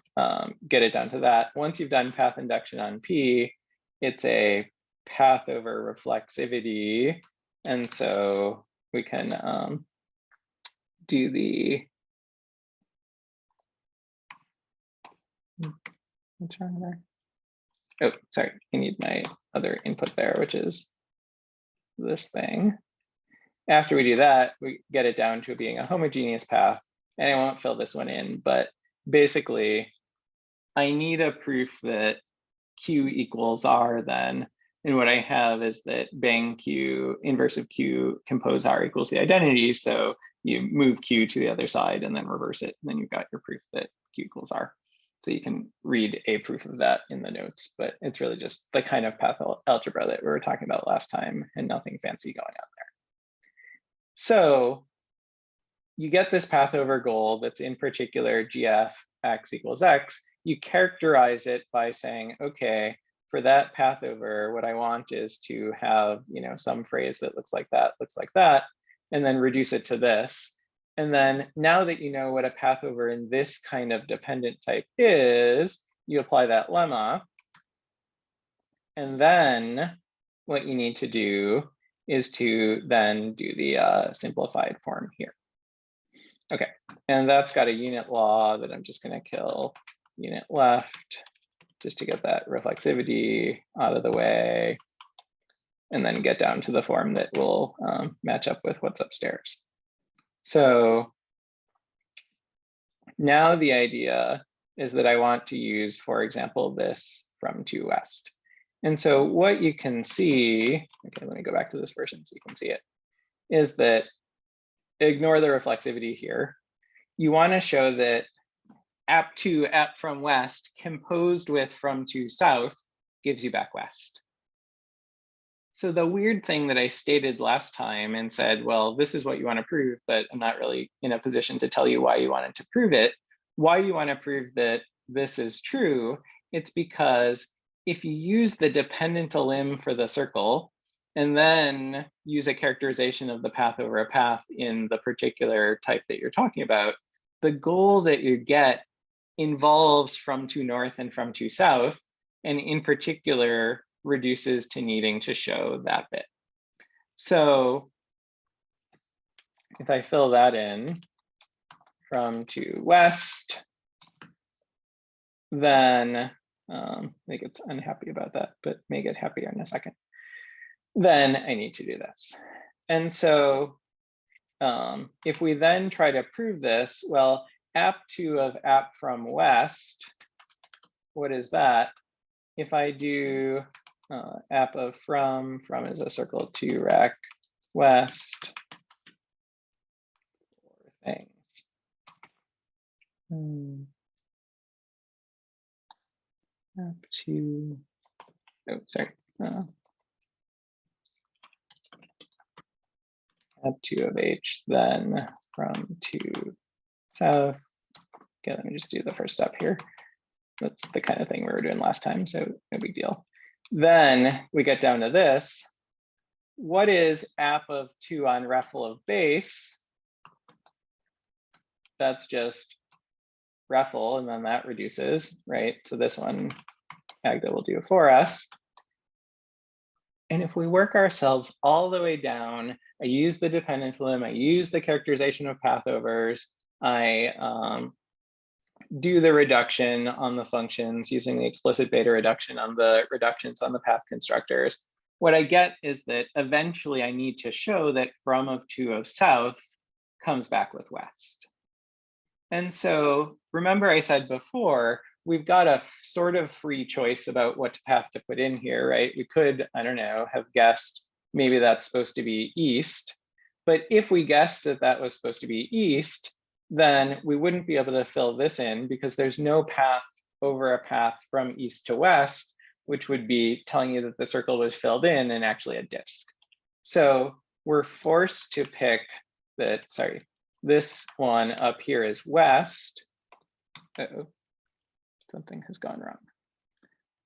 get it down to that. Once you've done path induction on P, it's a path over reflexivity. And so we can do the, what's wrong there? Oh, sorry, I need my other input there, which is this thing. After we do that, we get it down to being a homogeneous path. And I won't fill this one in, but basically, I need a proof that Q equals R then. And what I have is that bang Q, inverse of Q, compose R equals the identity. So you move Q to the other side and then reverse it. And then you've got your proof that Q equals R. So you can read a proof of that in the notes, but it's really just the kind of path algebra that we were talking about last time and nothing fancy going on there. So you get this path over goal that's in particular GF x equals x. You characterize it by saying, okay, for that path over, what I want is to have, some phrase that looks like that, and then reduce it to this. And then now that you know what a path over in this kind of dependent type is, you apply that lemma. And then what you need to do is to then do the simplified form here. Okay, and that's got a unit law that I'm just going to kill unit left just to get that reflexivity out of the way, and then get down to the form that will match up with what's upstairs. So now the idea is that I want to use, for example, this from to west. And so what you can see, okay, let me go back to this version so you can see it, is that ignore the reflexivity here. You want to show that app to app from west composed with from to south gives you back west. So the weird thing that I stated last time and said, well, this is what you want to prove, but I'm not really in a position to tell you why you wanted to prove it. Why you want to prove that this is true, it's because if you use the dependent elim for the circle, and then use a characterization of the path over a path in the particular type that you're talking about, the goal that you get involves from to north and from to south, and in particular, reduces to needing to show that bit. So if I fill that in from to west, then make it unhappy about that, but make it happier in a second. Then I need to do this. And so if we then try to prove this, well, app2 of app from west, what is that? If I do app of from is a circle to rec west, things. App2, oh, sorry. App2 of h, then from to south. Okay, let me just do the first step here. That's the kind of thing we were doing last time, so no big deal. Then we get down to this. What is app of 2 on refl of base? That's just refl, and then that reduces, right? So this one, Agda will do for us. And if we work ourselves all the way down, I use the dependent elim, I use the characterization of path overs, I do the reduction on the functions using the explicit beta reduction on the reductions on the path constructors. What I get is that eventually I need to show that from of 2 of south comes back with west. And so remember I said before, we've got a sort of free choice about what path to put in here, right? We could, I don't know, have guessed maybe that's supposed to be east. But if we guessed that that was supposed to be east, then we wouldn't be able to fill this in because there's no path over a path from east to west, which would be telling you that the circle was filled in and actually a disk. So we're forced to pick that, sorry, this one up here is west. Uh-oh, something has gone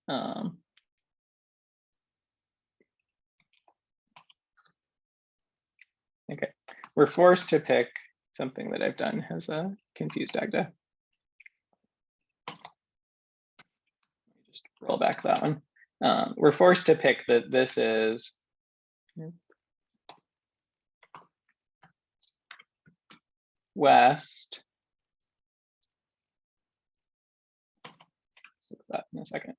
wrong. Okay, we're forced to pick something that I've done has confused Agda. Just roll back that one. We're forced to pick that this is west. Fix that in a second.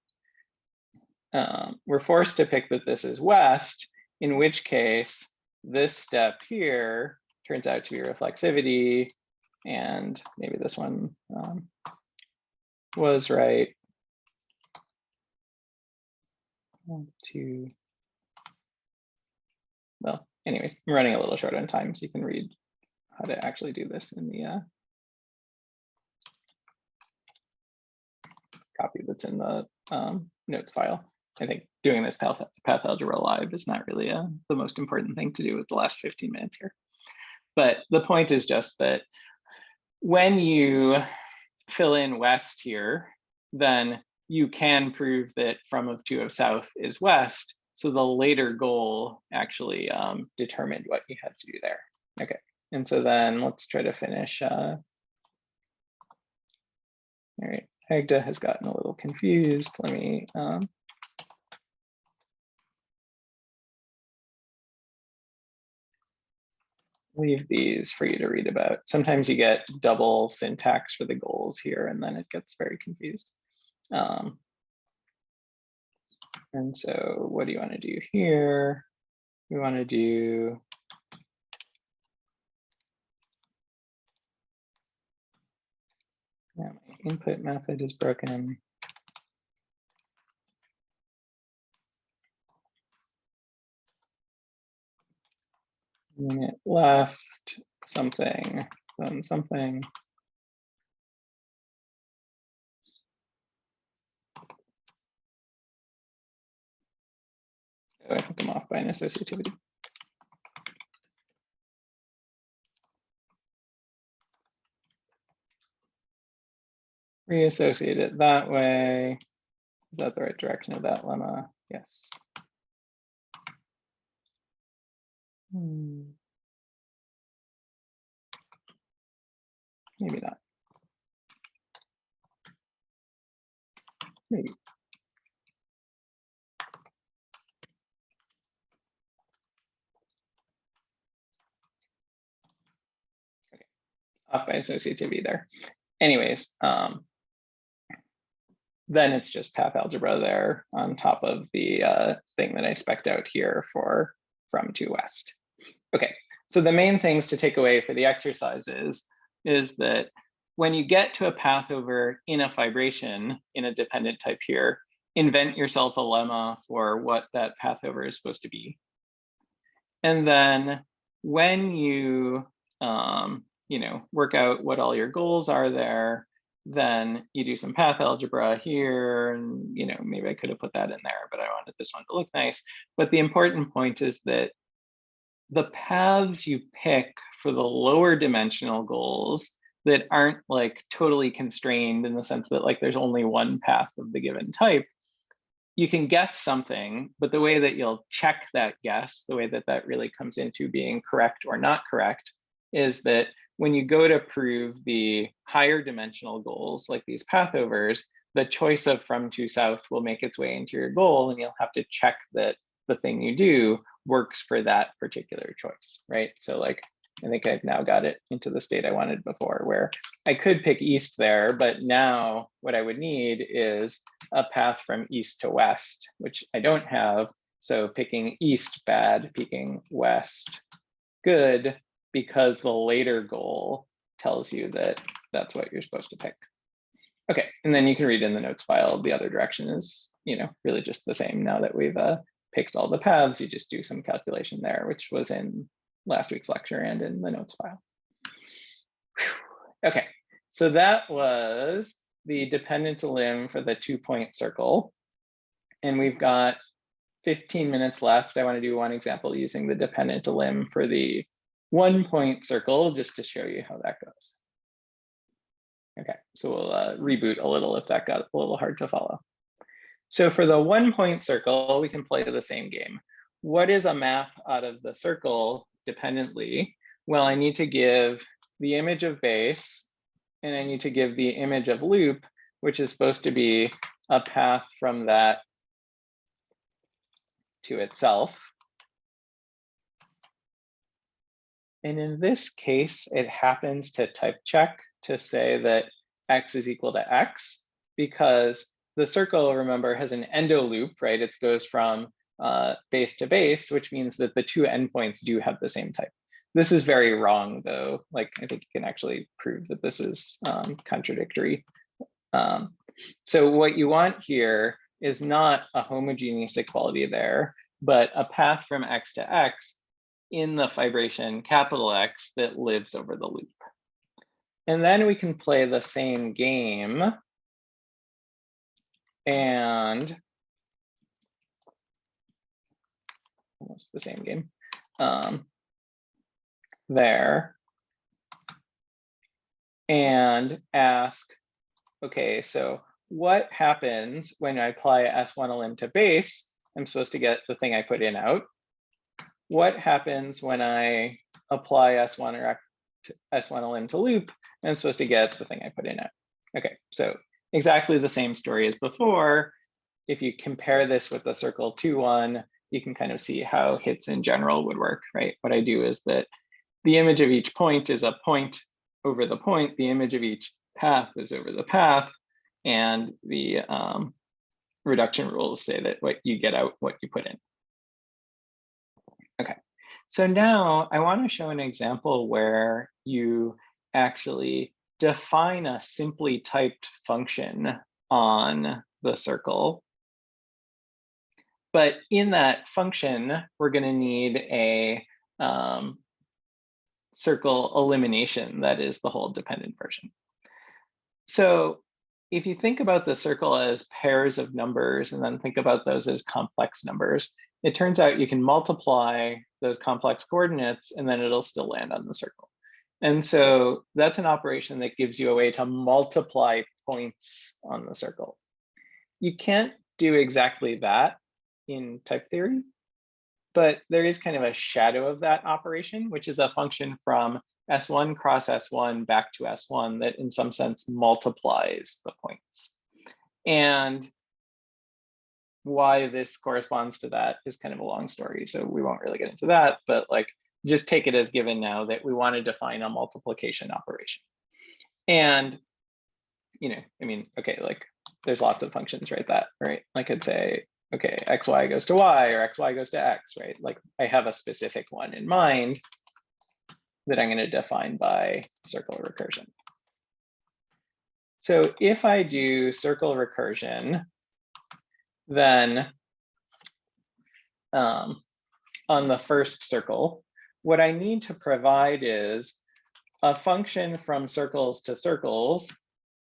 We're forced to pick that this is west, in which case this step here turns out to be reflexivity, and maybe this one was right. 1, 2. Well, anyways, I'm running a little short on time, so you can read how to actually do this in the copy that's in the notes file. I think doing this path algebra live is not really the most important thing to do with the last 15 minutes here. But the point is just that when you fill in west here, then you can prove that from of 2 of south is west. So the later goal actually determined what you had to do there. Okay, and so then let's try to finish. All right, Agda has gotten a little confused. Let me leave these for you to read about. Sometimes you get double syntax for the goals here, and then it gets very confused. And so what do you want to do here? We want to do my input method is broken. And then it left something, then something. So I took them off by an associativity. Reassociate it that way. Is that the right direction of that lemma? Yes. Maybe not. Maybe. Okay. Off by associativity there. Anyways, then it's just path algebra there on top of the thing that I spec'd out here for from to west. Okay, so the main things to take away for the exercises is that when you get to a path over in a fibration in a dependent type here, invent yourself a lemma for what that path over is supposed to be. And then when you work out what all your goals are there, then you do some path algebra here, and maybe I could have put that in there, but I wanted this one to look nice. But the important point is that the paths you pick for the lower dimensional goals that aren't like totally constrained in the sense that like there's only one path of the given type, you can guess something, but the way that you'll check that guess, the way that that really comes into being correct or not correct, is that when you go to prove the higher dimensional goals, like these path overs, the choice of from to south will make its way into your goal, and you'll have to check that the thing you do works for that particular choice, right? So like, I think I've now got it into the state I wanted before, where I could pick east there, but now what I would need is a path from east to west, which I don't have. So picking east, bad, picking west, good, because the later goal tells you that that's what you're supposed to pick. Okay, and then you can read in the notes file, the other direction is, really just the same. Now that we've picked all the paths, you just do some calculation there, which was in last week's lecture and in the notes file. Whew. Okay, so that was the dependent lim for the 2-point circle. And we've got 15 minutes left. I want to do one example using the dependent lim for the 1-point circle, just to show you how that goes. Okay, so we'll reboot a little if that got a little hard to follow. So for the 1-point circle, we can play the same game. What is a map out of the circle dependently? Well, I need to give the image of base, and I need to give the image of loop, which is supposed to be a path from that to itself. And in this case, it happens to type check to say that x is equal to x, because the circle, remember, has an endo loop, right? It goes from base to base, which means that the two endpoints do have the same type. This is very wrong, though. Like, I think you can actually prove that this is contradictory. So what you want here is not a homogeneous equality there, but a path from x to x in the fibration capital X that lives over the loop. And then we can play the same game and almost the same game there, and ask, okay, so what happens when I apply S1 to base? I'm supposed to get the thing I put in out. What happens when I apply S1 to loop? I'm supposed to get the thing I put in out. Okay, so exactly the same story as before. If you compare this with the circle 2-1, you can kind of see how hits in general would work, right? What I do is that the image of each point is a point over the point. The image of each path is over the path. And the reduction rules say that what you get out, what you put in. Okay, so now I want to show an example where you actually define a simply typed function on the circle. But in that function, we're going to need a circle elimination that is the whole dependent version. So if you think about the circle as pairs of numbers and then think about those as complex numbers, it turns out you can multiply those complex coordinates and then it'll still land on the circle. And so that's an operation that gives you a way to multiply points on the circle. You can't do exactly that in type theory, but there is kind of a shadow of that operation, which is a function from S1 cross S1 back to S1 that in some sense multiplies the points. And why this corresponds to that is kind of a long story, so we won't really get into that, but like just take it as given now that we want to define a multiplication operation. And, you know, I mean, okay, like there's lots of functions, right? I could say, okay, xy goes to y or xy goes to x, right? Like I have a specific one in mind that I'm going to define by circle recursion. So if I do circle recursion, then on the first circle, what I need to provide is a function from circles to circles,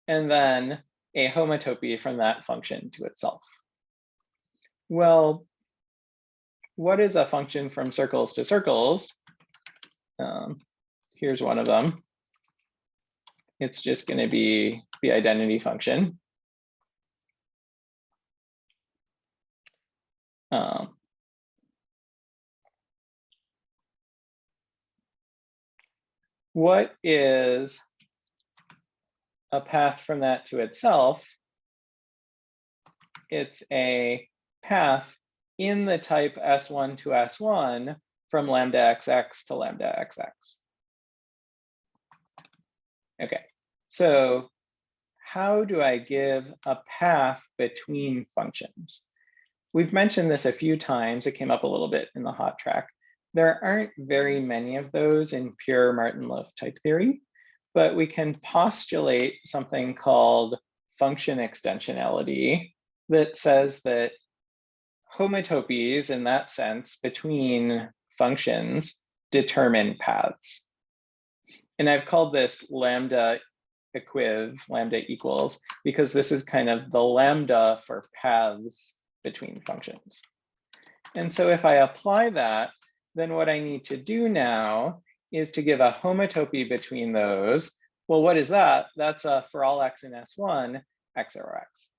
and then a homotopy from that function to itself. Well, what is a function from circles to circles? Here's one of them. It's just going to be the identity function. What is a path from that to itself? It's a path in the type S1 to S1 from lambda XX to lambda XX. Okay, so how do I give a path between functions? We've mentioned this a few times. It came up a little bit in the hot track. There aren't very many of those in pure Martin-Löf type theory, but we can postulate something called function extensionality that says that homotopies in that sense between functions determine paths. And I've called this lambda equals, because this is kind of the lambda for paths between functions. And so if I apply that, then what I need to do now is to give a homotopy between those. Well, what is that? That's for all x in S1, x over x.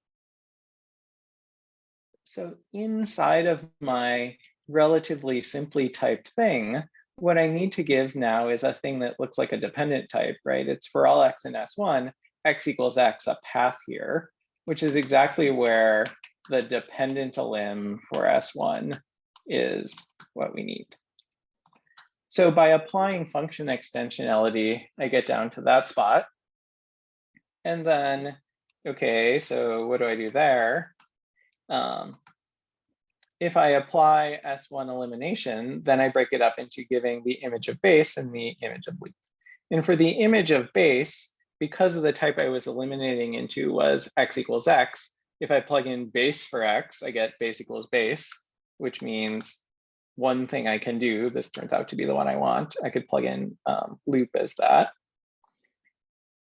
So inside of my relatively simply typed thing, what I need to give now is a thing that looks like a dependent type, right? It's for all x in S1, x equals x, a path here, which is exactly where the dependent elim for S1 is what we need. So by applying function extensionality, I get down to that spot. And then, okay, so what do I do there? If I apply S1 elimination, then I break it up into giving the image of base and the image of loop. And for the image of base, because of the type I was eliminating into was x equals x, if I plug in base for x, I get base equals base, which means one thing I can do, this turns out to be the one I want, I could plug in loop as that.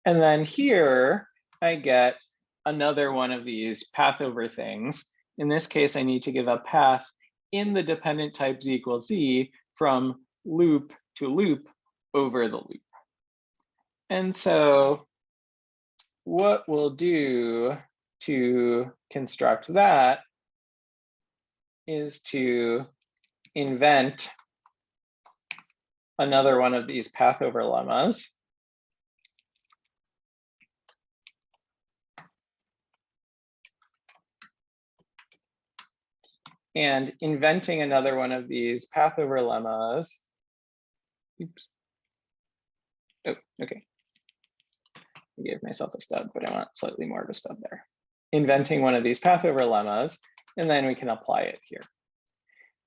And then here I get another one of these path over things. In this case, I need to give a path in the dependent type z equals z from loop to loop over the loop. And so what we'll do to construct that is to invent another one of these path over lemmas. And inventing another one of these path over lemmas. Oops. Oh, okay. I gave myself a stub, but I want slightly more of a stub there. Inventing one of these path over lemmas, and then we can apply it here.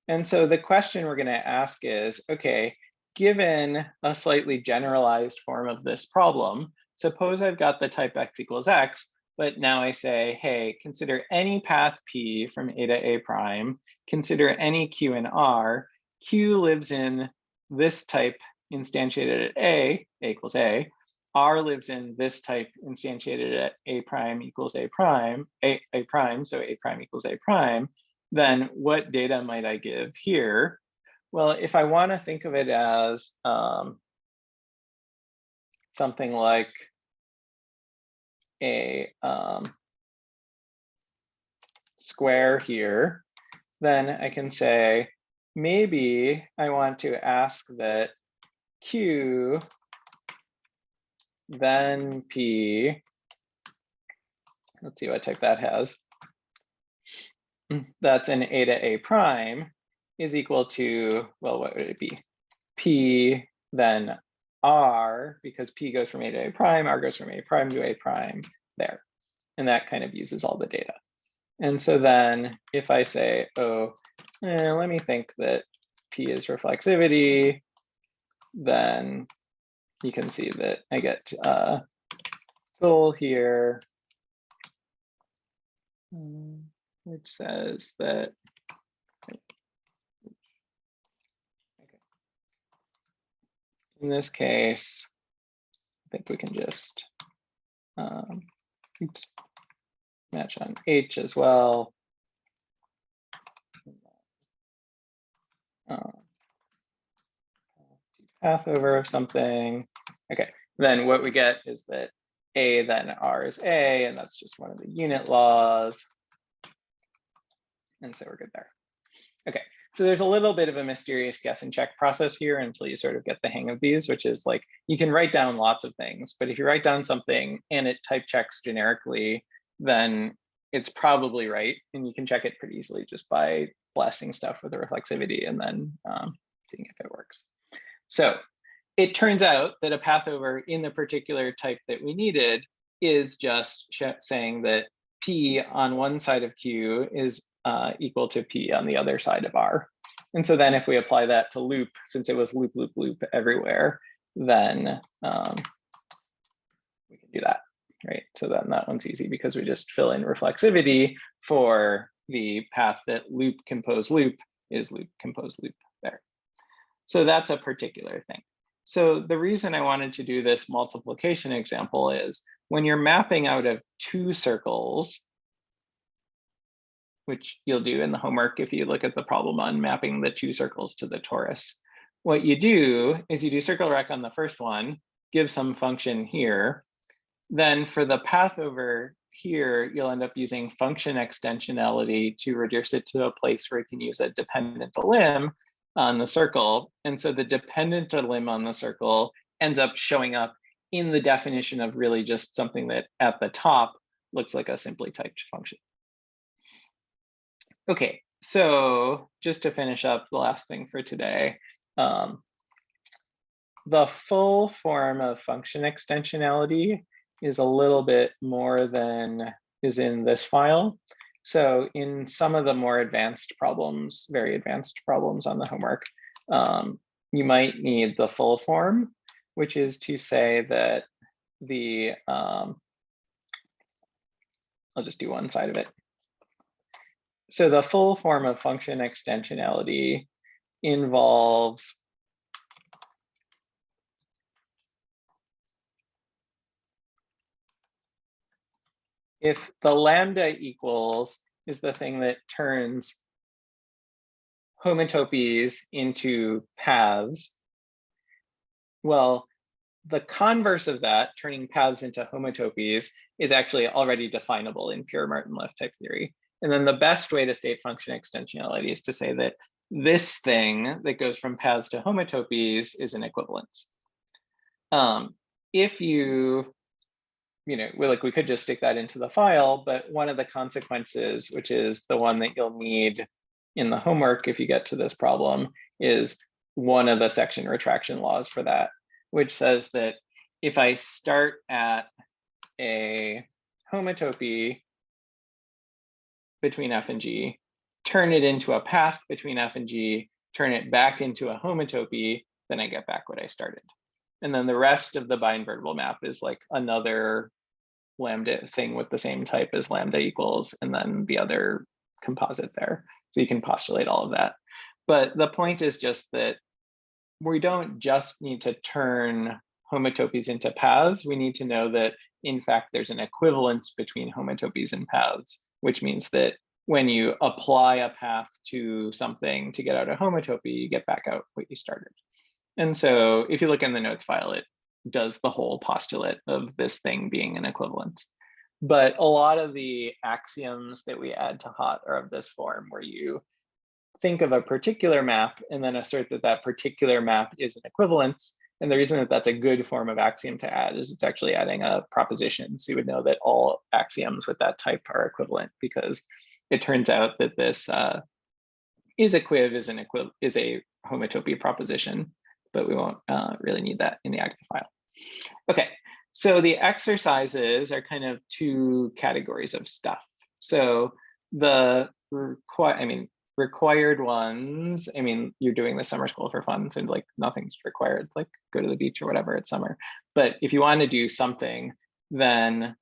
And so the question we're going to ask is, okay, given a slightly generalized form of this problem, suppose I've got the type x equals x, but now I say, hey, consider any path P from A to A prime, consider any Q in R. Q lives in this type instantiated at A equals A. R lives in this type instantiated at A prime equals A prime, A prime, so A prime equals A prime. Then what data might I give here? Well, if I want to think of it as something like a square here, then I can say, maybe I want to ask that Q then P, let's see what type that has. That's an A to A prime is equal to, well, what would it be? P then R, because P goes from A to A prime, R goes from A prime to A prime there. And that kind of uses all the data. And so then if I say, oh, let me think that P is reflexivity, then you can see that I get goal here, which says that, in this case, I think we can just match on H as well. Path over of something. Okay, then what we get is that A then R is A, and that's just one of the unit laws. And so we're good there. Okay, so there's a little bit of a mysterious guess and check process here until you sort of get the hang of these, which is like, you can write down lots of things, but if you write down something and it type checks generically, then it's probably right. And you can check it pretty easily just by blasting stuff with the reflexivity and then seeing if it works. So it turns out that a path over in the particular type that we needed is just saying that P on one side of Q is equal to P on the other side of R. And so then if we apply that to loop, since it was loop, loop, loop everywhere, then we can do that, right? So then that one's easy because we just fill in reflexivity for the path that loop compose loop is loop compose loop there. So that's a particular thing. So the reason I wanted to do this multiplication example is when you're mapping out of two circles, which you'll do in the homework if you look at the problem on mapping the two circles to the torus. What you do is you do circle rec on the first one, give some function here. Then for the path over here, you'll end up using function extensionality to reduce it to a place where you can use a dependent lim on the circle. And so the dependent lim on the circle ends up showing up in the definition of really just something that at the top looks like a simply typed function. Okay, so just to finish up the last thing for today, the full form of function extensionality is a little bit more than is in this file. So in some of the more advanced problems, very advanced problems on the homework, you might need the full form, which is to say that the, I'll just do one side of it. So the full form of function extensionality involves if the lambda equals is the thing that turns homotopies into paths, well, the converse of that, turning paths into homotopies, is actually already definable in pure Martin-Liff type theory. And then the best way to state function extensionality is to say that this thing that goes from paths to homotopies is an equivalence. If you know, we could just stick that into the file, but one of the consequences, which is the one that you'll need in the homework if you get to this problem, is one of the section retraction laws for that, which says that if I start at a homotopy between F and G, turn it into a path between F and G, turn it back into a homotopy, then I get back what I started. And then the rest of the bi-invertible map is like another lambda thing with the same type as lambda equals, and then the other composite there. So you can postulate all of that. But the point is just that we don't just need to turn homotopies into paths. We need to know that, in fact, there's an equivalence between homotopies and paths, which means that when you apply a path to something to get out a homotopy, you get back out what you started. And so if you look in the notes file, it does the whole postulate of this thing being an equivalence. But a lot of the axioms that we add to HOT are of this form, where you think of a particular map and then assert that that particular map is an equivalence. And the reason that that's a good form of axiom to add is it's actually adding a proposition. So you would know that all axioms with that type are equivalent, because it turns out that this is a homotopy proposition, but we won't really need that in the active file. Okay, so the exercises are kind of two categories of stuff. So the required ones, you're doing the summer school for fun, so like nothing's required, like go to the beach or whatever, it's summer. But if you want to do something, then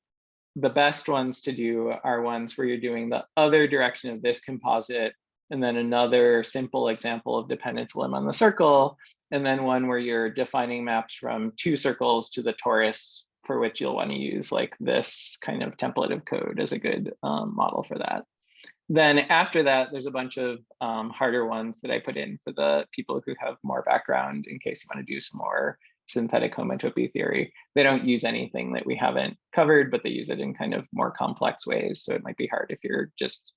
the best ones to do are ones where you're doing the other direction of this composite, and then another simple example of dependent limb on the circle, and then one where you're defining maps from two circles to the torus, for which you'll want to use like this kind of template of code as a good model for that. Then after that, there's a bunch of harder ones that I put in for the people who have more background, in case you want to do some more synthetic homotopy theory. They don't use anything that we haven't covered, but they use it in kind of more complex ways. So it might be hard if you're just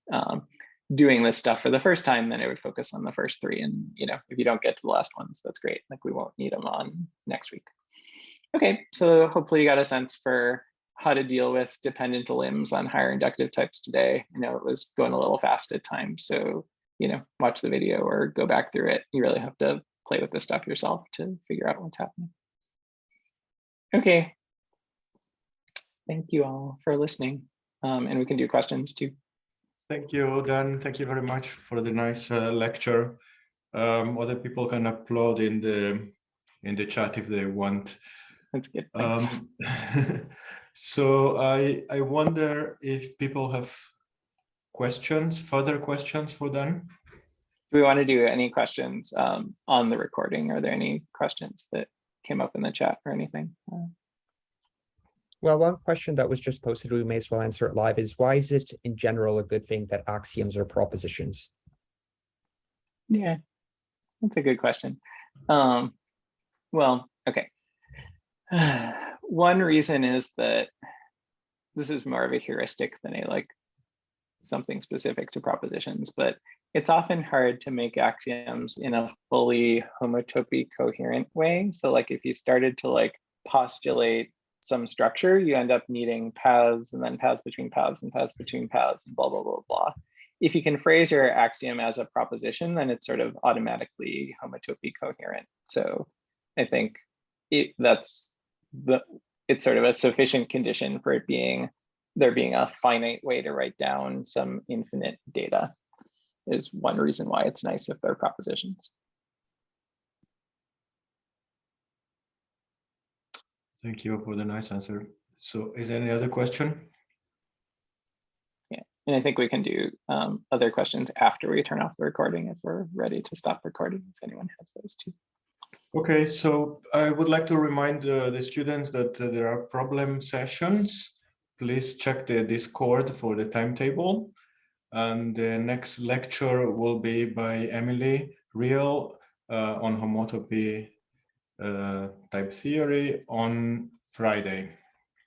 doing this stuff for the first time, then I would focus on the first three. And if you don't get to the last ones, that's great. Like we won't need them on next week. Okay, so hopefully you got a sense for how to deal with dependent limbs on higher inductive types today. I know it was going a little fast at times, so watch the video or go back through it. You really have to play with this stuff yourself to figure out what's happening. Okay, thank you all for listening, and we can do questions too. Thank you, Dan. Thank you very much for the nice lecture. Other people can upload in the chat if they want. That's good. So I wonder if people have questions, further questions for Dan? Do we want to do any questions on the recording? Are there any questions that came up in the chat or anything? Well, one question that was just posted, we may as well answer it live, is why is it in general a good thing that axioms are propositions? Yeah, that's a good question. Well, okay. One reason is that this is more of a heuristic than a something specific to propositions, but it's often hard to make axioms in a fully homotopy coherent way. So like if you started to postulate some structure, you end up needing paths and then paths between paths and paths between paths and blah, blah, blah, blah. If you can phrase your axiom as a proposition, then it's sort of automatically homotopy coherent. So I think it's sort of a sufficient condition for there being a finite way to write down some infinite data is one reason why it's nice if they're propositions. Thank you for the nice answer. So is there any other question? Yeah, and I think we can do other questions after we turn off the recording if we're ready to stop recording, if anyone has those too. Okay, so I would like to remind the students that there are problem sessions. Please check the Discord for the timetable. And the next lecture will be by Emily Real on homotopy type theory on Friday.